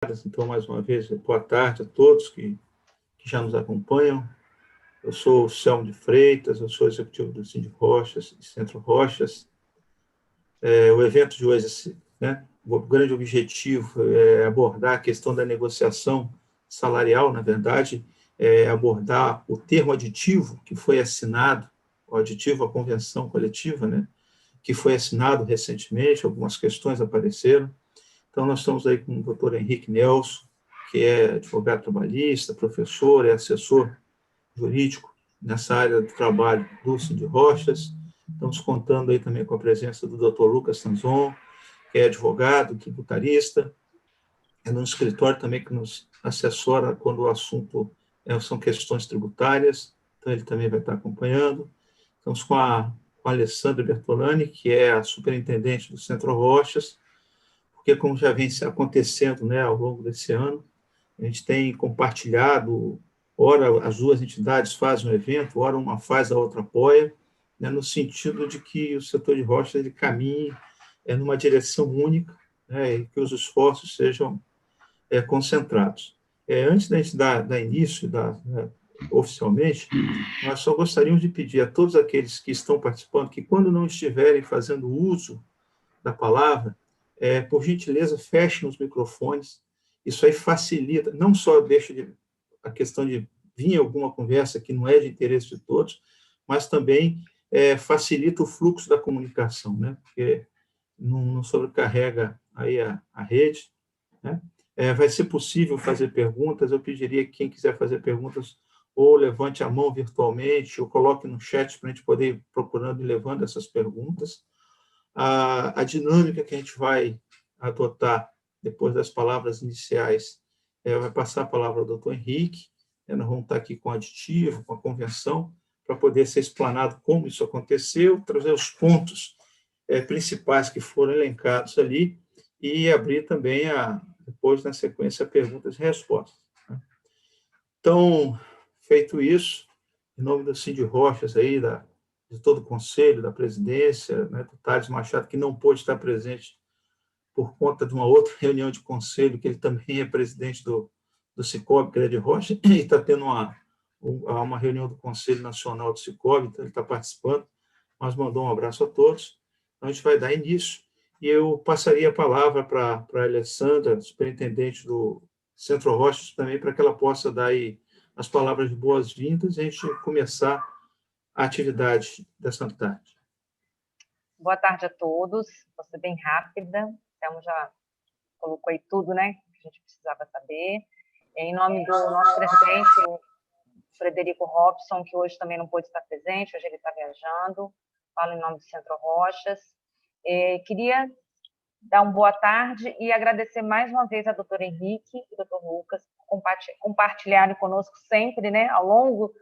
Então, mais uma vez, boa tarde a todos que já nos acompanham. Eu sou o Selmo de Freitas, eu sou executivo do Cindy Rochas e Centro Rochas. O evento de hoje, né, o grande objetivo é abordar a questão da negociação salarial, na verdade, abordar o termo aditivo que foi assinado, o aditivo à convenção coletiva, né, que foi assinado recentemente, algumas questões apareceram. Então, nós estamos aí com o doutor Henrique Nelson, que é advogado trabalhista, professor, é assessor jurídico nessa área do trabalho do Cindy Rochas. Estamos contando aí também com a presença do doutor Lucas Tanzon, que é advogado, tributarista, é num escritório também que nos assessora quando o assunto são questões tributárias, então ele também vai estar acompanhando. Estamos com a Alessandra Bertolani, que é a superintendente do Centro Rochas, porque, como já vem acontecendo, né, ao longo desse ano, a gente tem compartilhado, ora as duas entidades fazem um evento, ora uma faz, a outra apoia, né, no sentido de que o setor de rocha ele caminhe numa direção única, né, e que os esforços sejam concentrados. Antes da gente dar início oficialmente, nós só gostaríamos de pedir a todos aqueles que estão participando que, quando não estiverem fazendo uso da palavra, por gentileza, fechem os microfones. Isso aí facilita, não só deixa a questão de vir alguma conversa que não é de interesse de todos, mas também facilita o fluxo da comunicação, né? Porque não sobrecarrega aí a rede, né? Vai ser possível fazer perguntas. Eu pediria que quem quiser fazer perguntas ou levante a mão virtualmente ou coloque no chat para a gente poder ir procurando e levando essas perguntas. A dinâmica que a gente vai adotar depois das palavras iniciais, vai passar a palavra ao doutor Henrique, nós vamos estar aqui com o aditivo, com a convenção, para poder ser explanado como isso aconteceu, trazer os pontos principais que foram elencados ali e abrir também, depois, na sequência, perguntas e respostas. Né? Então, feito isso, em nome do Cindy Rochas, aí, de todo o conselho, da presidência, né, do Thales Machado, que não pôde estar presente por conta de uma outra reunião de conselho, que ele também é presidente do Sicob, Grande Rocha, e está tendo uma reunião do Conselho Nacional do Sicob, então ele está participando, mas mandou um abraço a todos. Então, a gente vai dar início, e eu passaria a palavra para a Alessandra, superintendente do Centro Rochas, também, para que ela possa dar aí as palavras de boas-vindas e a gente começar a atividade dessa tarde. Boa tarde a todos. Vou ser bem rápida. Então, já colocou aí tudo, né, que a gente precisava saber. Em nome do nosso presidente, o Frederico Robson, que hoje também não pôde estar presente, hoje ele está viajando. Falo em nome do Centro Rochas. Queria dar uma boa tarde e agradecer mais uma vez a doutora Henrique e ao doutor Lucas por compartilharem conosco sempre, né, ao longo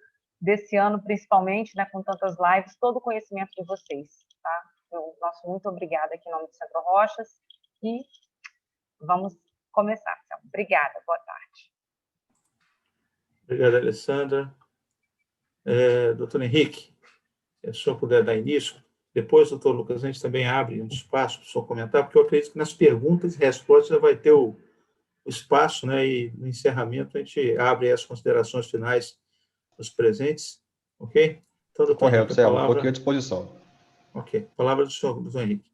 desse ano, principalmente, né, com tantas lives, todo o conhecimento de vocês, tá? Nosso muito obrigada aqui em nome do Centro Rochas e vamos começar. Então, obrigada, boa tarde. Obrigado, Alessandra. Doutor Henrique, se o senhor puder dar início, depois, doutor Lucas, a gente também abre um espaço para o senhor comentar, porque eu acredito que nas perguntas e respostas já vai ter o espaço, né, e no encerramento a gente abre as considerações finais dos presentes, ok? Então, doutor Henrique, palavra... um pouquinho à disposição. Ok, palavra do senhor, doutor Henrique.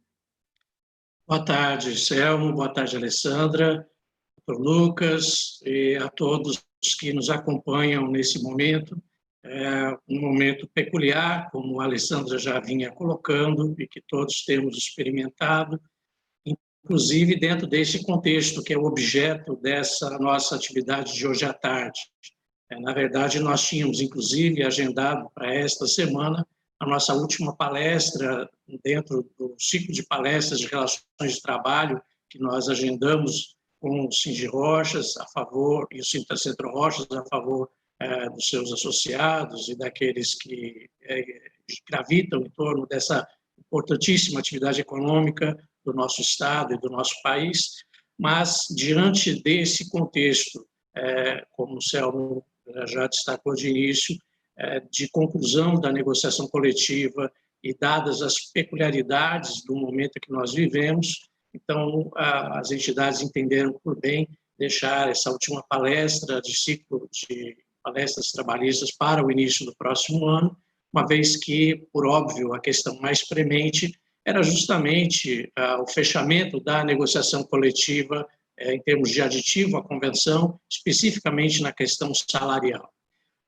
Boa tarde, Selmo, boa tarde, Alessandra, doutor Lucas, e a todos que nos acompanham nesse momento. É um momento peculiar, como a Alessandra já vinha colocando, e que todos temos experimentado, inclusive dentro desse contexto que é o objeto dessa nossa atividade de hoje à tarde. Na verdade, nós tínhamos, inclusive, agendado para esta semana a nossa última palestra dentro do ciclo de palestras de relações de trabalho que nós agendamos com o Cindy Rochas a favor, e o Centro Rochas a favor dos seus associados e daqueles que gravitam em torno dessa importantíssima atividade econômica do nosso Estado e do nosso país. Mas, diante desse contexto, como o Selmo já destacou de início, de conclusão da negociação coletiva e dadas as peculiaridades do momento que nós vivemos, então as entidades entenderam por bem deixar essa última palestra de ciclo de palestras trabalhistas para o início do próximo ano, uma vez que, por óbvio, a questão mais premente era justamente o fechamento da negociação coletiva em termos de aditivo à convenção, especificamente na questão salarial.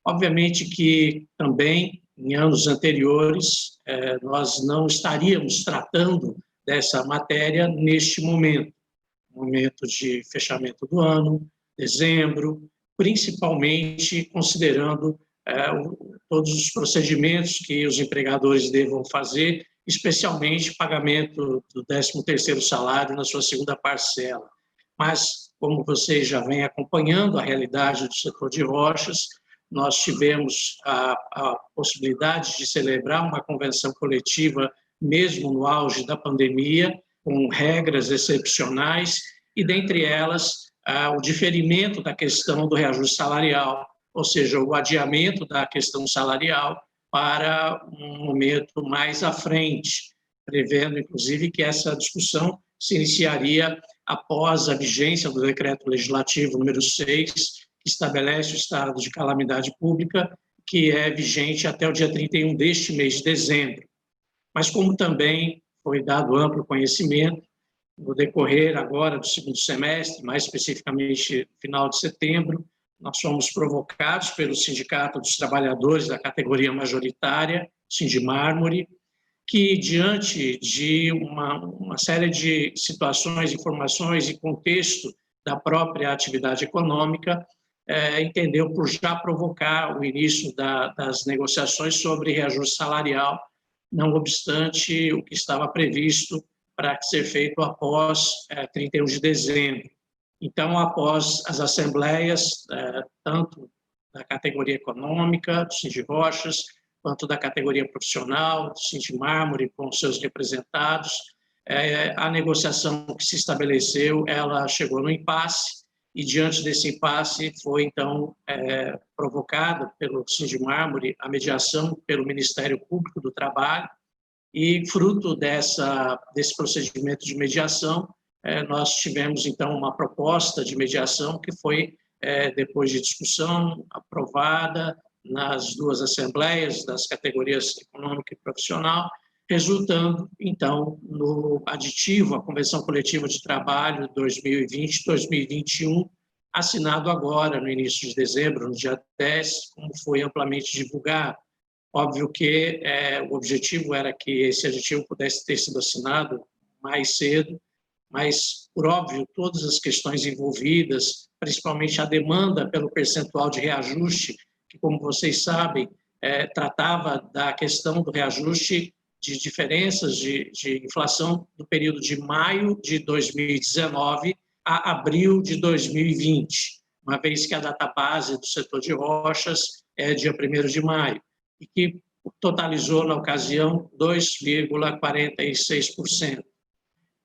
Obviamente que também, em anos anteriores, nós não estaríamos tratando dessa matéria neste momento de fechamento do ano, dezembro, principalmente considerando todos os procedimentos que os empregadores devam fazer, especialmente pagamento do 13º salário na sua segunda parcela. Mas, como vocês já vêm acompanhando a realidade do setor de rochas, nós tivemos a possibilidade de celebrar uma convenção coletiva mesmo no auge da pandemia, com regras excepcionais, e dentre elas o diferimento da questão do reajuste salarial, ou seja, o adiamento da questão salarial para um momento mais à frente, prevendo, inclusive, que essa discussão se iniciaria após a vigência do Decreto Legislativo número 6, que estabelece o estado de calamidade pública, que é vigente até o dia 31 deste mês de dezembro. Mas como também foi dado amplo conhecimento, no decorrer agora do segundo semestre, mais especificamente final de setembro, nós fomos provocados pelo Sindicato dos Trabalhadores da categoria majoritária, Sindimármore, que, diante de uma série de situações, informações e contexto da própria atividade econômica, entendeu por já provocar o início das negociações sobre reajuste salarial, não obstante o que estava previsto para ser feito após 31 de dezembro. Então, após as assembleias, tanto da categoria econômica, do Sindirochas, quanto da categoria profissional, do Sindimármore, com seus representados, a negociação que se estabeleceu, ela chegou no impasse, e diante desse impasse foi, então, provocada pelo Sindimármore a mediação pelo Ministério Público do Trabalho, e fruto desse procedimento de mediação, nós tivemos, então, uma proposta de mediação que foi, depois de discussão, aprovada nas duas assembleias das categorias econômica e profissional, resultando, então, no aditivo à Convenção Coletiva de Trabalho 2020-2021, assinado agora, no início de dezembro, no dia 10, como foi amplamente divulgado. Óbvio que o objetivo era que esse aditivo pudesse ter sido assinado mais cedo, mas, por óbvio, todas as questões envolvidas, principalmente a demanda pelo percentual de reajuste, que, como vocês sabem, tratava da questão do reajuste de diferenças de inflação do período de maio de 2019 a abril de 2020, uma vez que a data base do setor de rochas é dia 1º de maio, e que totalizou, na ocasião, 2,46%.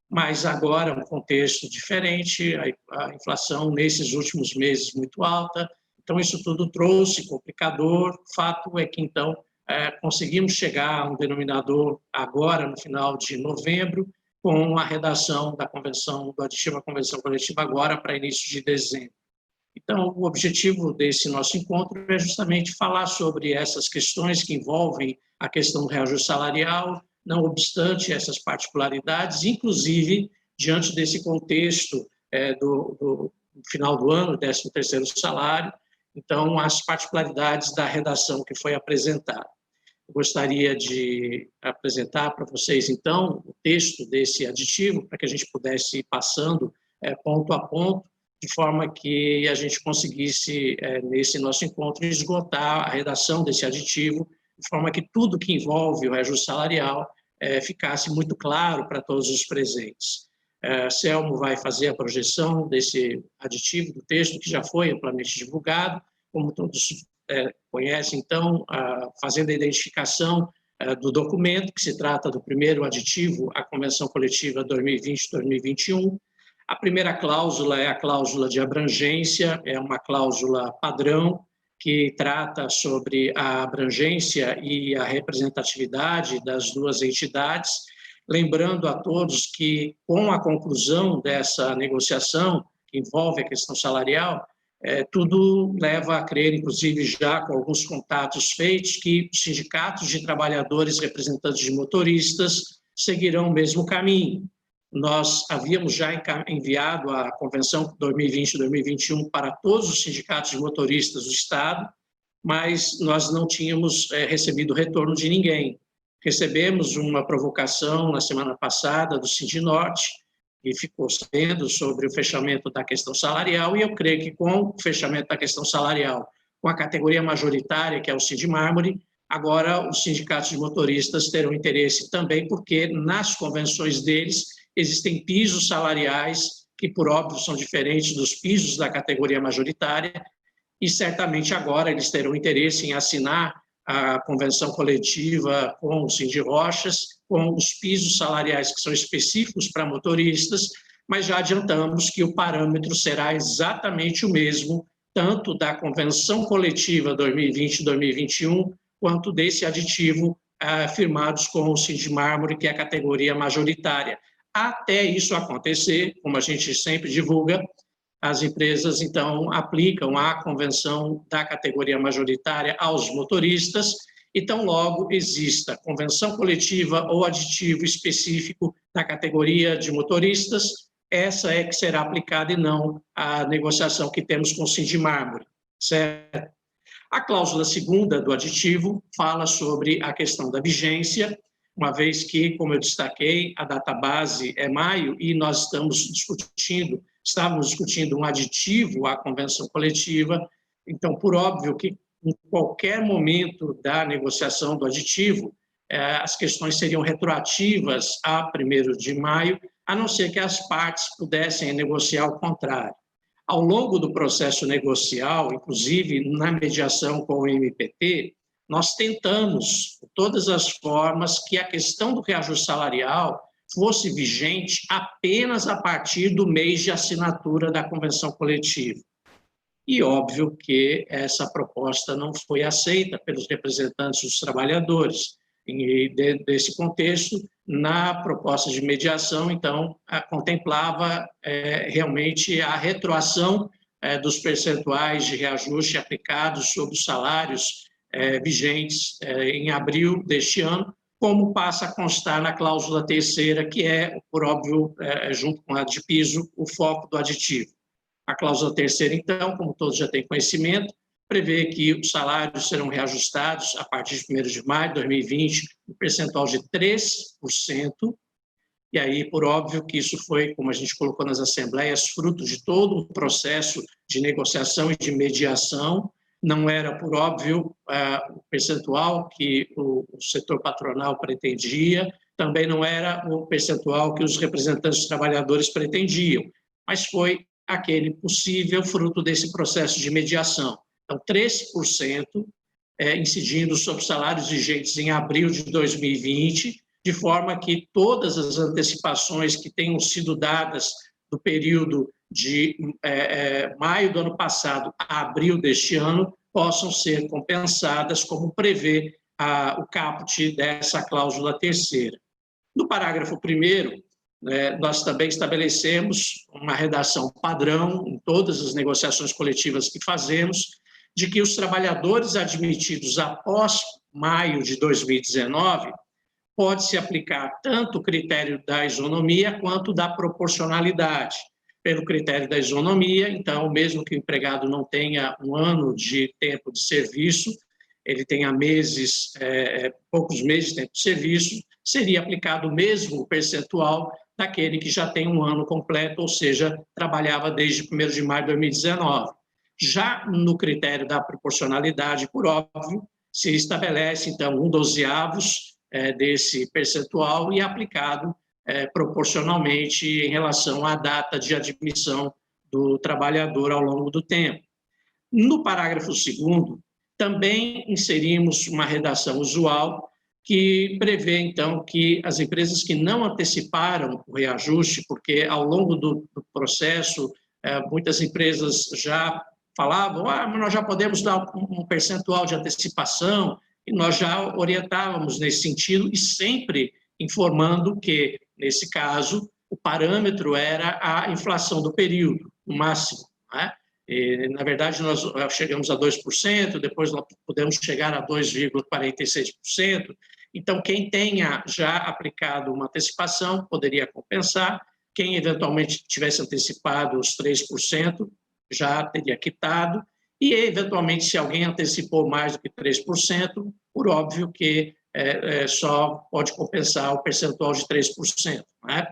Mas agora, um contexto diferente, a inflação nesses últimos meses muito alta, então isso tudo trouxe complicador. Fato é que, então, conseguimos chegar a um denominador agora, no final de novembro, com a redação da convenção, do aditivo à convenção coletiva agora para início de dezembro. Então, o objetivo desse nosso encontro é justamente falar sobre essas questões que envolvem a questão do reajuste salarial, não obstante essas particularidades, inclusive diante desse contexto do final do ano, 13º salário, então, as particularidades da redação que foi apresentada. Eu gostaria de apresentar para vocês, então, o texto desse aditivo, para que a gente pudesse ir passando ponto a ponto, de forma que a gente conseguisse, nesse nosso encontro, esgotar a redação desse aditivo, de forma que tudo que envolve o reajuste salarial ficasse muito claro para todos os presentes. Selmo vai fazer a projeção desse aditivo, do texto que já foi amplamente divulgado, como todos conhecem, então, fazendo a identificação do documento, que se trata do primeiro aditivo à Convenção Coletiva 2020-2021. A primeira cláusula é a cláusula de abrangência, é uma cláusula padrão, que trata sobre a abrangência e a representatividade das duas entidades, lembrando a todos que, com a conclusão dessa negociação, que envolve a questão salarial, tudo leva a crer, inclusive já com alguns contatos feitos, que os sindicatos de trabalhadores representantes de motoristas seguirão o mesmo caminho. Nós havíamos já enviado a Convenção 2020-2021 para todos os sindicatos de motoristas do Estado, mas nós não tínhamos recebido retorno de ninguém. Recebemos uma provocação na semana passada do Sindinorte, que ficou sabendo sobre o fechamento da questão salarial, e eu creio que com o fechamento da questão salarial, com a categoria majoritária, que é o Sindimármore, agora os sindicatos de motoristas terão interesse também, porque nas convenções deles existem pisos salariais que, por óbvio, são diferentes dos pisos da categoria majoritária, e certamente agora eles terão interesse em assinar a convenção coletiva com o Sindirochas, com os pisos salariais que são específicos para motoristas, mas já adiantamos que o parâmetro será exatamente o mesmo, tanto da convenção coletiva 2020-2021, quanto desse aditivo firmados com o Sindimármore, que é a categoria majoritária. Até isso acontecer, como a gente sempre divulga, as empresas, então, aplicam a convenção da categoria majoritária aos motoristas, e tão logo exista convenção coletiva ou aditivo específico da categoria de motoristas, essa é que será aplicada e não a negociação que temos com o Sindimármore, certo? A cláusula segunda do aditivo fala sobre a questão da vigência, uma vez que, como eu destaquei, a data base é maio e nós estávamos discutindo um aditivo à convenção coletiva, então, por óbvio que em qualquer momento da negociação do aditivo, as questões seriam retroativas a 1º de maio, a não ser que as partes pudessem negociar o contrário. Ao longo do processo negocial, inclusive na mediação com o MPT, nós tentamos, de todas as formas, que a questão do reajuste salarial fosse vigente apenas a partir do mês de assinatura da convenção coletiva. E óbvio que essa proposta não foi aceita pelos representantes dos trabalhadores. E desse contexto, na proposta de mediação, então, contemplava realmente a retroação dos percentuais de reajuste aplicados sobre os salários vigentes em abril deste ano, como passa a constar na cláusula terceira, que é, por óbvio, junto com a de piso, o foco do aditivo. A cláusula terceira, então, como todos já têm conhecimento, prevê que os salários serão reajustados a partir de 1º de maio de 2020, um percentual de 3%, e aí, por óbvio, que isso foi, como a gente colocou nas assembleias, fruto de todo um processo de negociação e de mediação. Não era, por óbvio, o percentual que o setor patronal pretendia, também não era o percentual que os representantes dos trabalhadores pretendiam, mas foi aquele possível fruto desse processo de mediação. Então, 3% incidindo sobre salários vigentes em abril de 2020, de forma que todas as antecipações que tenham sido dadas do período de maio do ano passado a abril deste ano possam ser compensadas, como prevê o caput dessa cláusula terceira. No parágrafo 1º, nós também estabelecemos uma redação padrão em todas as negociações coletivas que fazemos, de que os trabalhadores admitidos após maio de 2019 pode-se aplicar tanto o critério da isonomia quanto da proporcionalidade. Pelo critério da isonomia, então, mesmo que o empregado não tenha um ano de tempo de serviço, ele tenha poucos meses de tempo de serviço, seria aplicado o mesmo percentual daquele que já tem um ano completo, ou seja, trabalhava desde 1º de maio de 2019. Já no critério da proporcionalidade, por óbvio, se estabelece, então, 1/12 desse percentual e é aplicado proporcionalmente em relação à data de admissão do trabalhador ao longo do tempo. No parágrafo 2º, também inserimos uma redação usual que prevê, então, que as empresas que não anteciparam o reajuste, porque ao longo do processo, muitas empresas já falavam, mas nós já podemos dar um percentual de antecipação, e nós já orientávamos nesse sentido e sempre informando que, nesse caso, o parâmetro era a inflação do período. no máximo, né? E, na verdade, nós chegamos a 2%, depois nós podemos chegar a 2,46%. Então, quem tenha já aplicado uma antecipação poderia compensar, quem eventualmente tivesse antecipado os 3% já teria quitado, e, eventualmente, se alguém antecipou mais do que 3%, por óbvio que só pode compensar o percentual de 3%. Né?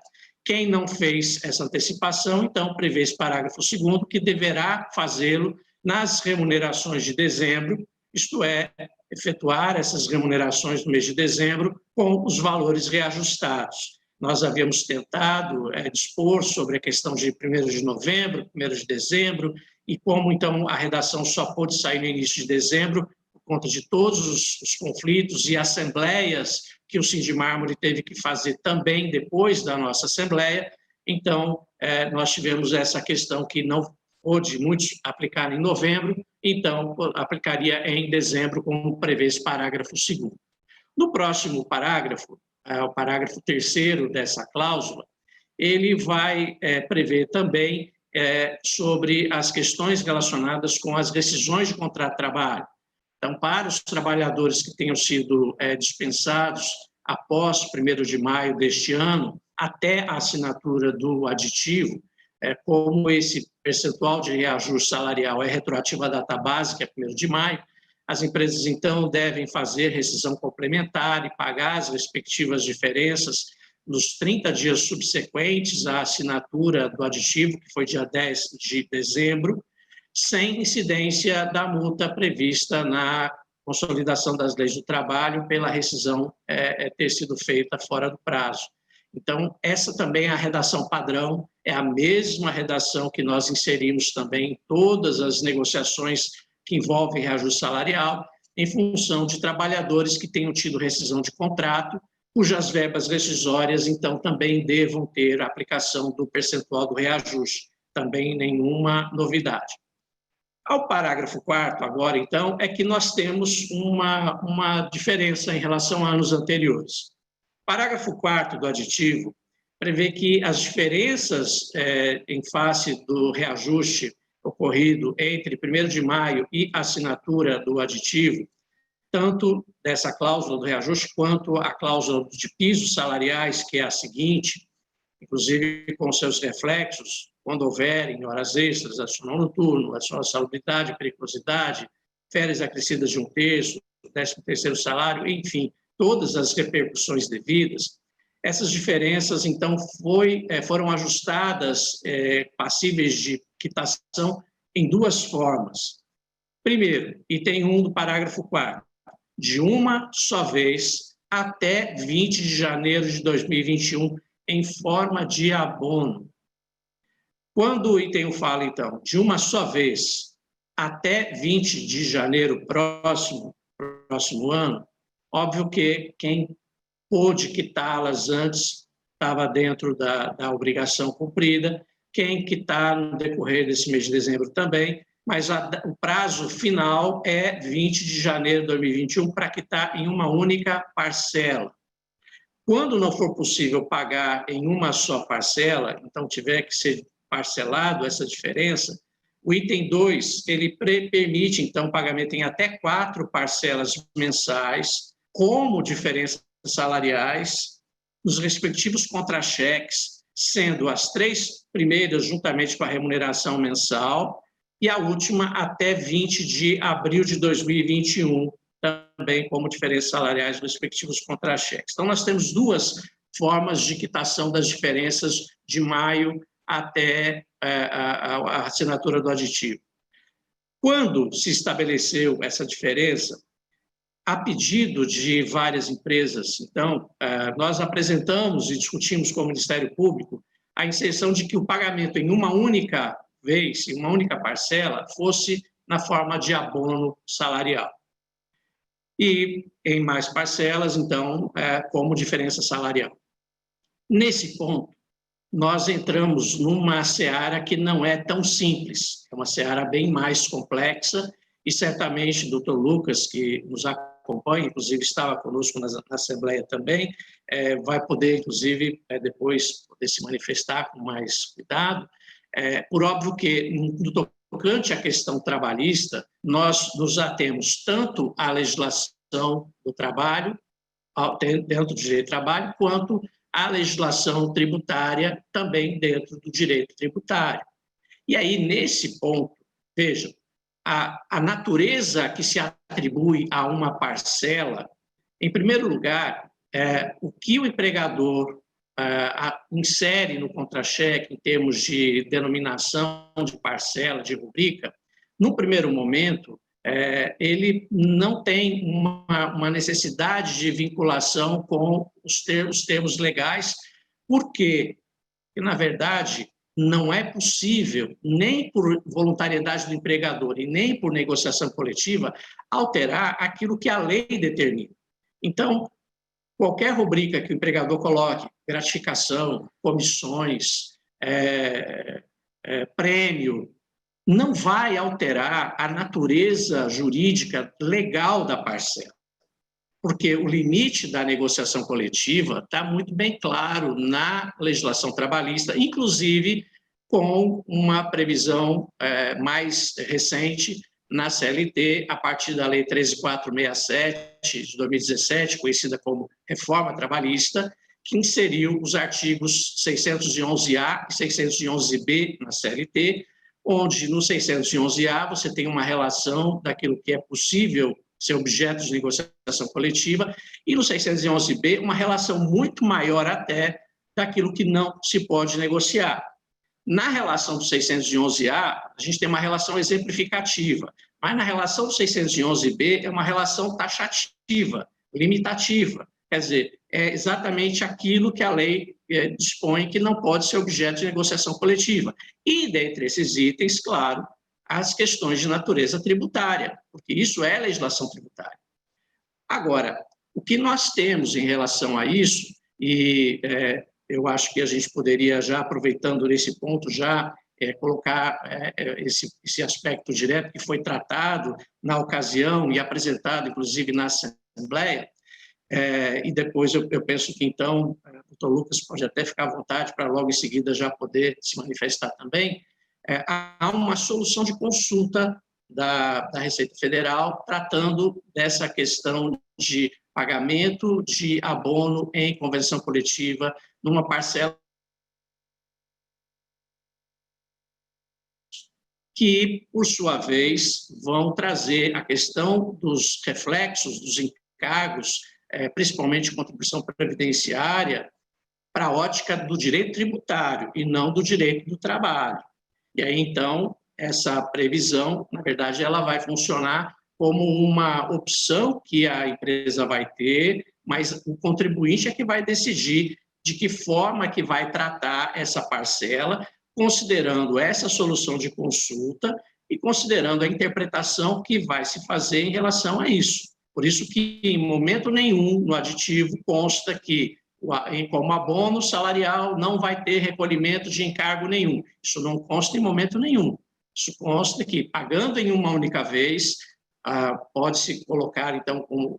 Quem não fez essa antecipação, então, prevê esse parágrafo 2º, que deverá fazê-lo nas remunerações de dezembro, isto é, efetuar essas remunerações no mês de dezembro com os valores reajustados. Nós havíamos tentado dispor sobre a questão de 1º de novembro, 1º de dezembro, e como, então, a redação só pôde sair no início de dezembro, por conta de todos os conflitos e assembleias que o Sindimármore teve que fazer também depois da nossa assembleia, então, nós tivemos essa questão que não pôde muitos aplicar em novembro, então, aplicaria em dezembro, como prevê esse parágrafo 2º. No próximo parágrafo, o parágrafo 3º dessa cláusula, ele vai prever também sobre as questões relacionadas com as rescisões de contrato de trabalho. Então, para os trabalhadores que tenham sido dispensados após 1º de maio deste ano, até a assinatura do aditivo, como esse percentual de reajuste salarial é retroativo à data base, que é 1º de maio, as empresas, então, devem fazer rescisão complementar e pagar as respectivas diferenças nos 30 dias subsequentes à assinatura do aditivo, que foi dia 10 de dezembro, sem incidência da multa prevista na consolidação das leis do trabalho pela rescisão ter sido feita fora do prazo. Então, essa também é a redação padrão, é a mesma redação que nós inserimos também em todas as negociações que envolvem reajuste salarial, em função de trabalhadores que tenham tido rescisão de contrato, cujas verbas rescisórias, então, também devam ter a aplicação do percentual do reajuste. Também nenhuma novidade. Ao parágrafo 4º, agora, então, é que nós temos uma diferença em relação a anos anteriores. O parágrafo 4º do aditivo prevê que as diferenças em face do reajuste ocorrido entre 1º de maio e a assinatura do aditivo, tanto dessa cláusula do reajuste quanto a cláusula de pisos salariais, que é a seguinte, inclusive com seus reflexos, quando houverem horas extras, adicional noturno, adicional de salubridade, periculosidade, férias acrescidas de 1/3, 13º salário, enfim, todas as repercussões devidas, essas diferenças, então, foram ajustadas, passíveis de quitação, em 2 formas. Primeiro, item 1 do parágrafo 4º, de uma só vez até 20 de janeiro de 2021, em forma de abono. Quando o item 1 fala, então, de uma só vez até 20 de janeiro próximo ano, óbvio que quem pôde quitá-las antes estava dentro da obrigação cumprida, quem quitar no decorrer desse mês de dezembro também, mas o prazo final é 20 de janeiro de 2021 para quitar em uma única parcela. Quando não for possível pagar em uma só parcela, então tiver que ser parcelado essa diferença, o item 2, ele permite, então, o pagamento em até 4 parcelas mensais, como diferenças salariais, nos respectivos contra-cheques, sendo as 3 primeiras juntamente com a remuneração mensal e a última até 20 de abril de 2021, também como diferenças salariais nos respectivos contra-cheques. Então, nós temos 2 formas de quitação das diferenças de maio até a assinatura do aditivo. Quando se estabeleceu essa diferença, a pedido de várias empresas, então, nós apresentamos e discutimos com o Ministério Público a inserção de que o pagamento em uma única vez, em uma única parcela, fosse na forma de abono salarial. E em mais parcelas, então, como diferença salarial. Nesse ponto, nós entramos numa seara que não é tão simples, é uma seara bem mais complexa, e certamente o doutor Lucas, que nos acompanha, inclusive estava conosco na Assembleia também, vai poder, inclusive, depois poder se manifestar com mais cuidado, Por óbvio que, no tocante à questão trabalhista, nós nos atemos tanto à legislação do trabalho, dentro do direito do trabalho, quanto à legislação tributária, também dentro do direito tributário. E aí, nesse ponto, vejam, a natureza que se atribui a uma parcela, em primeiro lugar, o que o empregador insere no contra-cheque em termos de denominação de parcela, de rubrica, no primeiro momento, ele não tem uma necessidade de vinculação com os termos legais, porque, na verdade, não é possível, nem por voluntariedade do empregador e nem por negociação coletiva, alterar aquilo que a lei determina. Então, qualquer rubrica que o empregador coloque, gratificação, comissões, prêmio, não vai alterar a natureza jurídica legal da parcela, porque o limite da negociação coletiva está muito bem claro na legislação trabalhista, inclusive com uma previsão mais recente na CLT, a partir da Lei 13.467 de 2017, conhecida como Reforma Trabalhista, que inseriu os artigos 611A e 611B na CLT, onde no 611A você tem uma relação daquilo que é possível ser objeto de negociação coletiva, e no 611B uma relação muito maior até daquilo que não se pode negociar. Na relação do 611A, a gente tem uma relação exemplificativa, mas na relação do 611B é uma relação taxativa, limitativa. Quer dizer, é exatamente aquilo que a lei dispõe que não pode ser objeto de negociação coletiva. E, dentre esses itens, claro, as questões de natureza tributária, porque isso é legislação tributária. Agora, o que nós temos em relação a isso, e eu acho que a gente poderia, já aproveitando nesse ponto, já colocar esse aspecto direto que foi tratado na ocasião e apresentado, inclusive, na Assembleia, e depois eu penso que, então, o doutor Lucas pode até ficar à vontade para logo em seguida já poder se manifestar também. Há uma solução de consulta da Receita Federal tratando dessa questão de pagamento de abono em convenção coletiva numa parcela que, por sua vez, vão trazer a questão dos reflexos, dos encargos, principalmente contribuição previdenciária, para a ótica do direito tributário e não do direito do trabalho. E aí, então, essa previsão, na verdade, ela vai funcionar como uma opção que a empresa vai ter, mas o contribuinte é que vai decidir de que forma que vai tratar essa parcela, considerando essa solução de consulta e considerando a interpretação que vai se fazer em relação a isso. Por isso que, em momento nenhum, no aditivo consta que, como abono salarial, não vai ter recolhimento de encargo nenhum. Isso não consta em momento nenhum. Isso consta que, pagando em uma única vez, pode-se colocar, então, o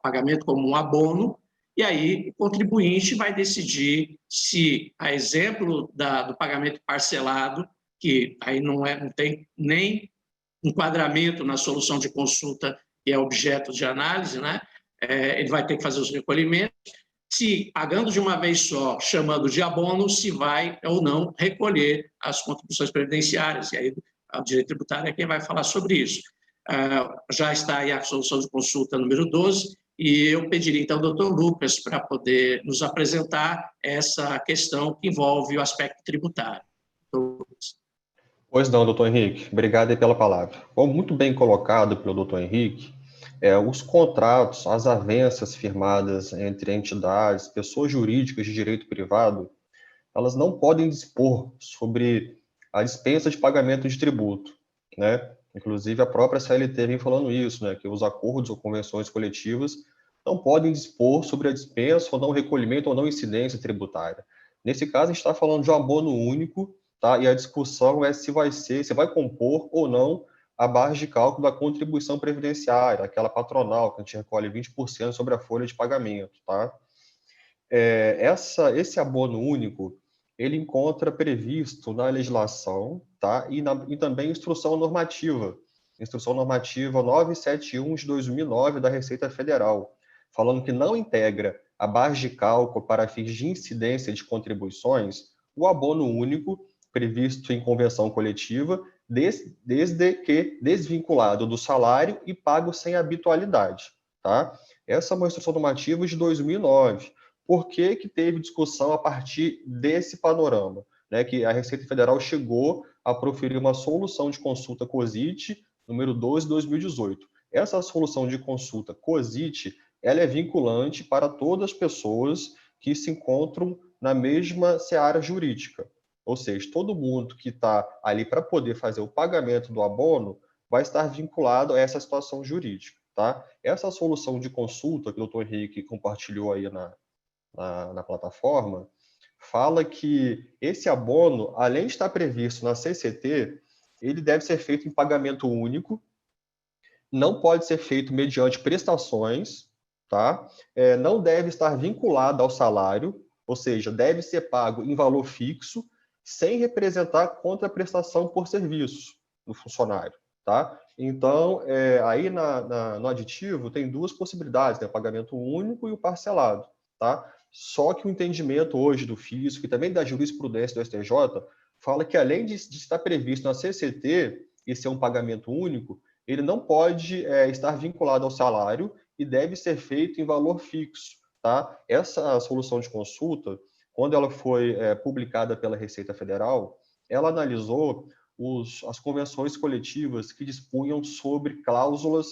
pagamento como um abono, e aí o contribuinte vai decidir se, a exemplo do pagamento parcelado, que aí não tem nem enquadramento na solução de consulta que é objeto de análise, né? Ele vai ter que fazer os recolhimentos, se, pagando de uma vez só, chamando de abono, se vai ou não recolher as contribuições previdenciárias, e aí o direito tributário é quem vai falar sobre isso. Já está aí a solução de consulta número 12, e eu pediria, então, ao doutor Lucas para poder nos apresentar essa questão que envolve o aspecto tributário. Doutor Lucas. Pois não, doutor Henrique. Obrigado aí pela palavra. Como muito bem colocado pelo doutor Henrique, os contratos, as avenças firmadas entre entidades, pessoas jurídicas de direito privado, elas não podem dispor sobre a dispensa de pagamento de tributo, né? Inclusive, a própria CLT vem falando isso, né? Que os acordos ou convenções coletivas não podem dispor sobre a dispensa ou não recolhimento ou não incidência tributária. Nesse caso, a gente está falando de um abono único, tá? E a discussão é se vai compor ou não a base de cálculo da contribuição previdenciária, aquela patronal que a gente recolhe 20% sobre a folha de pagamento, tá? Esse abono único, ele encontra previsto na legislação, tá? E também instrução normativa 971 de 2009 da Receita Federal, falando que não integra a base de cálculo para fins de incidência de contribuições o abono único previsto em convenção coletiva, desde que desvinculado do salário e pago sem habitualidade, tá? Essa é uma instrução normativa de 2009. Por que teve discussão a partir desse panorama, né, que a Receita Federal chegou a proferir uma solução de consulta COSIT número 12 de 2018. Essa solução de consulta COSIT, ela é vinculante para todas as pessoas que se encontram na mesma seara jurídica. Ou seja, todo mundo que está ali para poder fazer o pagamento do abono vai estar vinculado a essa situação jurídica, tá? Essa solução de consulta que o Dr. Henrique compartilhou aí na plataforma, fala que esse abono, além de estar previsto na CCT, ele deve ser feito em pagamento único, não pode ser feito mediante prestações, tá? Não deve estar vinculado ao salário, ou seja, deve ser pago em valor fixo, sem representar contraprestação por serviço do funcionário, tá? Então, aí no aditivo tem duas possibilidades, né? O pagamento único e o parcelado, tá? Só que o entendimento hoje do fisco e também da jurisprudência do STJ fala que, além de estar previsto na CCT e ser um pagamento único, ele não pode estar vinculado ao salário e deve ser feito em valor fixo, tá? Essa solução de consulta, quando ela foi publicada pela Receita Federal, ela analisou as convenções coletivas que dispunham sobre cláusulas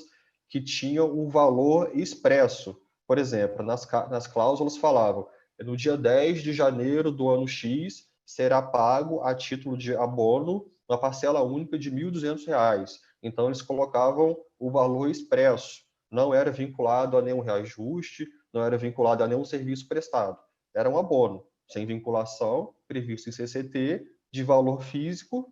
que tinham um valor expresso. Por exemplo, nas cláusulas falavam, no dia 10 de janeiro do ano X, será pago a título de abono uma parcela única de R$ 1.200. Então, eles colocavam o valor expresso, não era vinculado a nenhum reajuste, não era vinculado a nenhum serviço prestado. Era um abono, sem vinculação, previsto em CCT, de valor fixo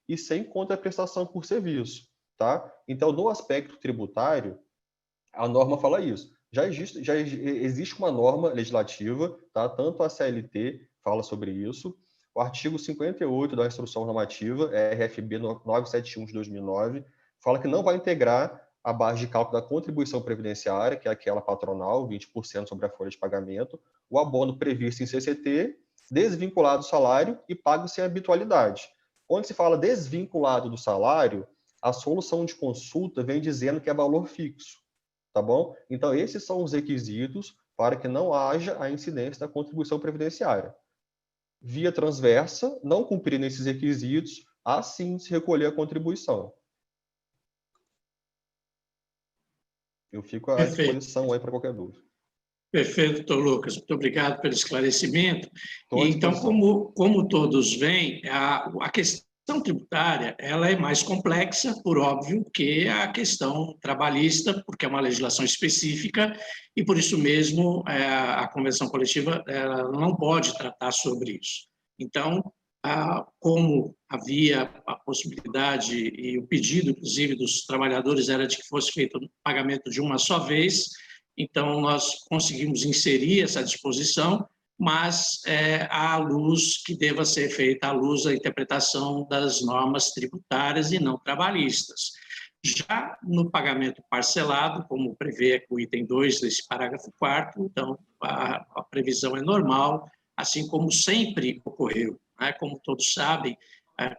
e sem contraprestação por serviço, tá? Então, no aspecto tributário, a norma fala isso. Já existe uma norma legislativa, tá? Tanto a CLT fala sobre isso. O artigo 58 da Instrução Normativa, RFB 971 de 2009, fala que não vai integrar a base de cálculo da contribuição previdenciária, que é aquela patronal, 20% sobre a folha de pagamento, o abono previsto em CCT, desvinculado do salário e pago sem habitualidade. Quando se fala desvinculado do salário, a solução de consulta vem dizendo que é valor fixo. Tá bom? Então, esses são os requisitos para que não haja a incidência da contribuição previdenciária. Via transversa, não cumprindo esses requisitos, há sim se recolher a contribuição. Eu fico à disposição aí para qualquer dúvida. Perfeito, doutor Lucas. Muito obrigado pelo esclarecimento. Então, como todos veem, a questão tributária ela é mais complexa, por óbvio, que a questão trabalhista, porque é uma legislação específica e, por isso mesmo, a convenção coletiva ela não pode tratar sobre isso. Então, como havia a possibilidade e o pedido, inclusive, dos trabalhadores era de que fosse feito o pagamento de uma só vez, então nós conseguimos inserir essa disposição, mas à luz que deva ser feita, à luz da interpretação das normas tributárias e não trabalhistas. Já no pagamento parcelado, como prevê o item 2 desse parágrafo 4º, então a previsão é normal, assim como sempre ocorreu. Né? Como todos sabem,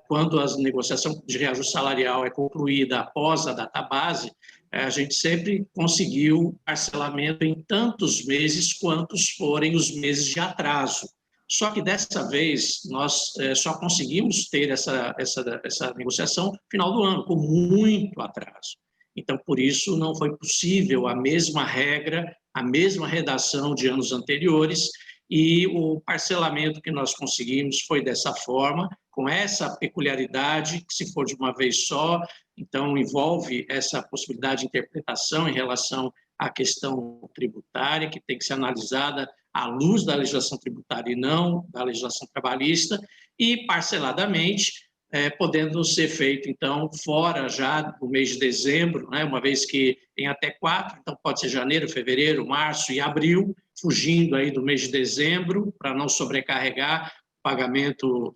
quando a negociação de reajuste salarial é concluída após a data base, a gente sempre conseguiu parcelamento em tantos meses quantos forem os meses de atraso. Só que dessa vez nós só conseguimos ter essa negociação no final do ano, com muito atraso. Então, por isso, não foi possível a mesma regra, a mesma redação de anos anteriores, e o parcelamento que nós conseguimos foi dessa forma, com essa peculiaridade, que se for de uma vez só, então envolve essa possibilidade de interpretação em relação à questão tributária, que tem que ser analisada à luz da legislação tributária e não da legislação trabalhista, e parceladamente, podendo ser feito, então, fora já do mês de dezembro, né, uma vez que tem até 4, então pode ser janeiro, fevereiro, março e abril, fugindo aí do mês de dezembro, para não sobrecarregar o pagamento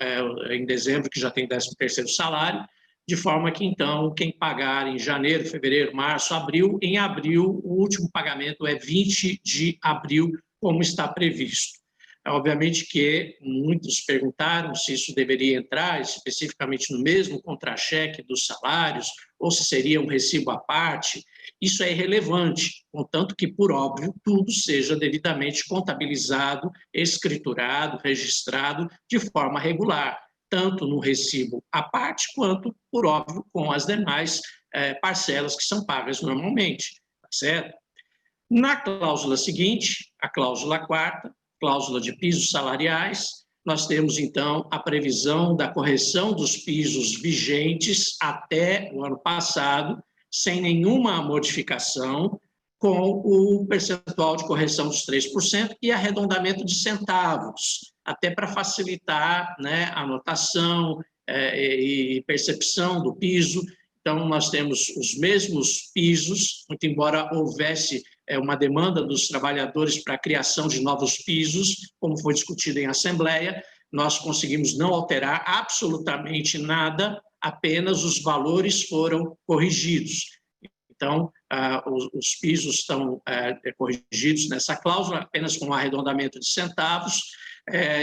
em dezembro, que já tem 13º salário, de forma que, então, quem pagar em janeiro, fevereiro, março, abril, em abril, o último pagamento é 20 de abril, como está previsto. Obviamente que muitos perguntaram se isso deveria entrar especificamente no mesmo contra-cheque dos salários, ou se seria um recibo à parte. Isso é irrelevante, contanto que, por óbvio, tudo seja devidamente contabilizado, escriturado, registrado de forma regular, tanto no recibo à parte, quanto, por óbvio, com as demais parcelas que são pagas normalmente, tá certo? Na cláusula seguinte, a cláusula 4ª, cláusula de pisos salariais, nós temos, então, a previsão da correção dos pisos vigentes até o ano passado, sem nenhuma modificação, com o percentual de correção dos 3% e arredondamento de centavos, até para facilitar, né, a anotação e percepção do piso. Então, nós temos os mesmos pisos, muito embora houvesse uma demanda dos trabalhadores para a criação de novos pisos, como foi discutido em assembleia, nós conseguimos não alterar absolutamente nada, apenas os valores foram corrigidos. Então, os pisos estão corrigidos nessa cláusula, apenas com um arredondamento de centavos.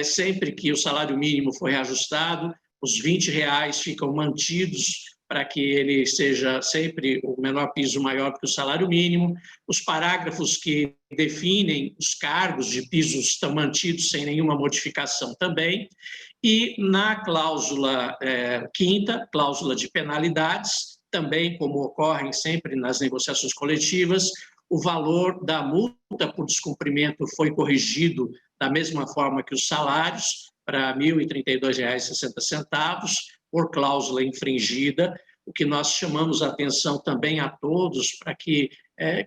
Sempre que o salário mínimo for reajustado, os R$20 ficam mantidos para que ele seja sempre o menor piso maior que o salário mínimo. Os parágrafos que definem os cargos de pisos estão mantidos sem nenhuma modificação também. E na cláusula 5ª, cláusula de penalidades, também, como ocorrem sempre nas negociações coletivas, o valor da multa por descumprimento foi corrigido da mesma forma que os salários, para R$ 1.032,60, por cláusula infringida, o que nós chamamos a atenção também a todos para que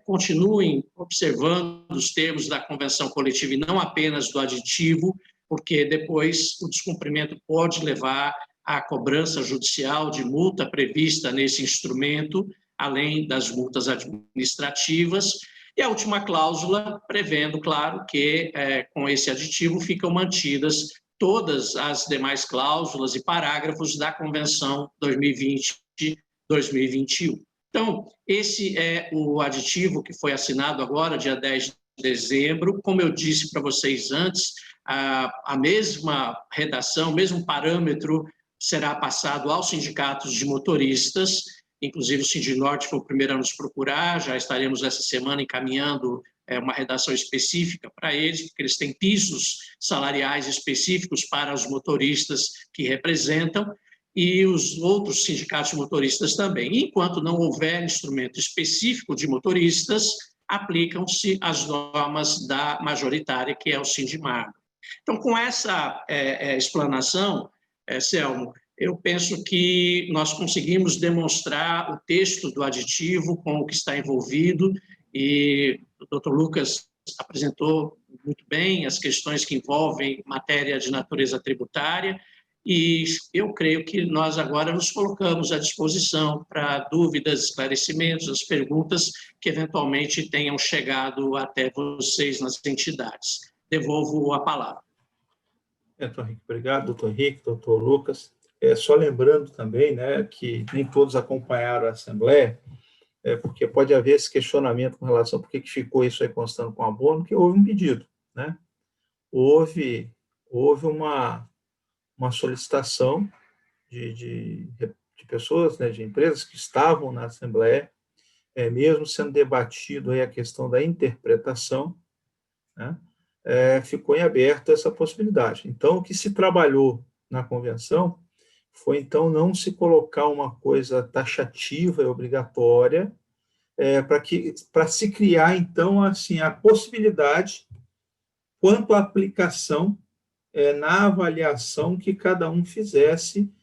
continuem observando os termos da convenção coletiva e não apenas do aditivo, porque depois o descumprimento pode levar à cobrança judicial de multa prevista nesse instrumento, além das multas administrativas. E a última cláusula prevendo, claro, que com esse aditivo ficam mantidas todas as demais cláusulas e parágrafos da Convenção 2020-2021. Então, esse é o aditivo que foi assinado agora, dia 10 de dezembro. Como eu disse para vocês antes, a mesma redação, o mesmo parâmetro será passado aos sindicatos de motoristas. Inclusive, o Sindinorte foi o primeiro a nos procurar, já estaremos essa semana encaminhando uma redação específica para eles, porque eles têm pisos salariais específicos para os motoristas que representam, e os outros sindicatos de motoristas também. E, enquanto não houver instrumento específico de motoristas, aplicam-se as normas da majoritária, que é o Sindimar. Então, com essa explanação, Selmo, eu penso que nós conseguimos demonstrar o texto do aditivo com o que está envolvido, e o Dr. Lucas apresentou muito bem as questões que envolvem matéria de natureza tributária, e eu creio que nós agora nos colocamos à disposição para dúvidas, esclarecimentos, as perguntas que eventualmente tenham chegado até vocês nas entidades. Devolvo a palavra. Doutor Henrique, obrigado, doutor Henrique, doutor Lucas. Só lembrando também, né, que nem todos acompanharam a Assembleia, porque pode haver esse questionamento com relação a por que ficou isso aí constando com abono, que houve um pedido, né? Houve uma solicitação de pessoas, né, de empresas que estavam na Assembleia, mesmo sendo debatido aí a questão da interpretação, né, ficou em aberto essa possibilidade. Então, o que se trabalhou na convenção foi, então, não se colocar uma coisa taxativa e obrigatória para se criar, então, assim, a possibilidade quanto à aplicação na avaliação que cada um fizesse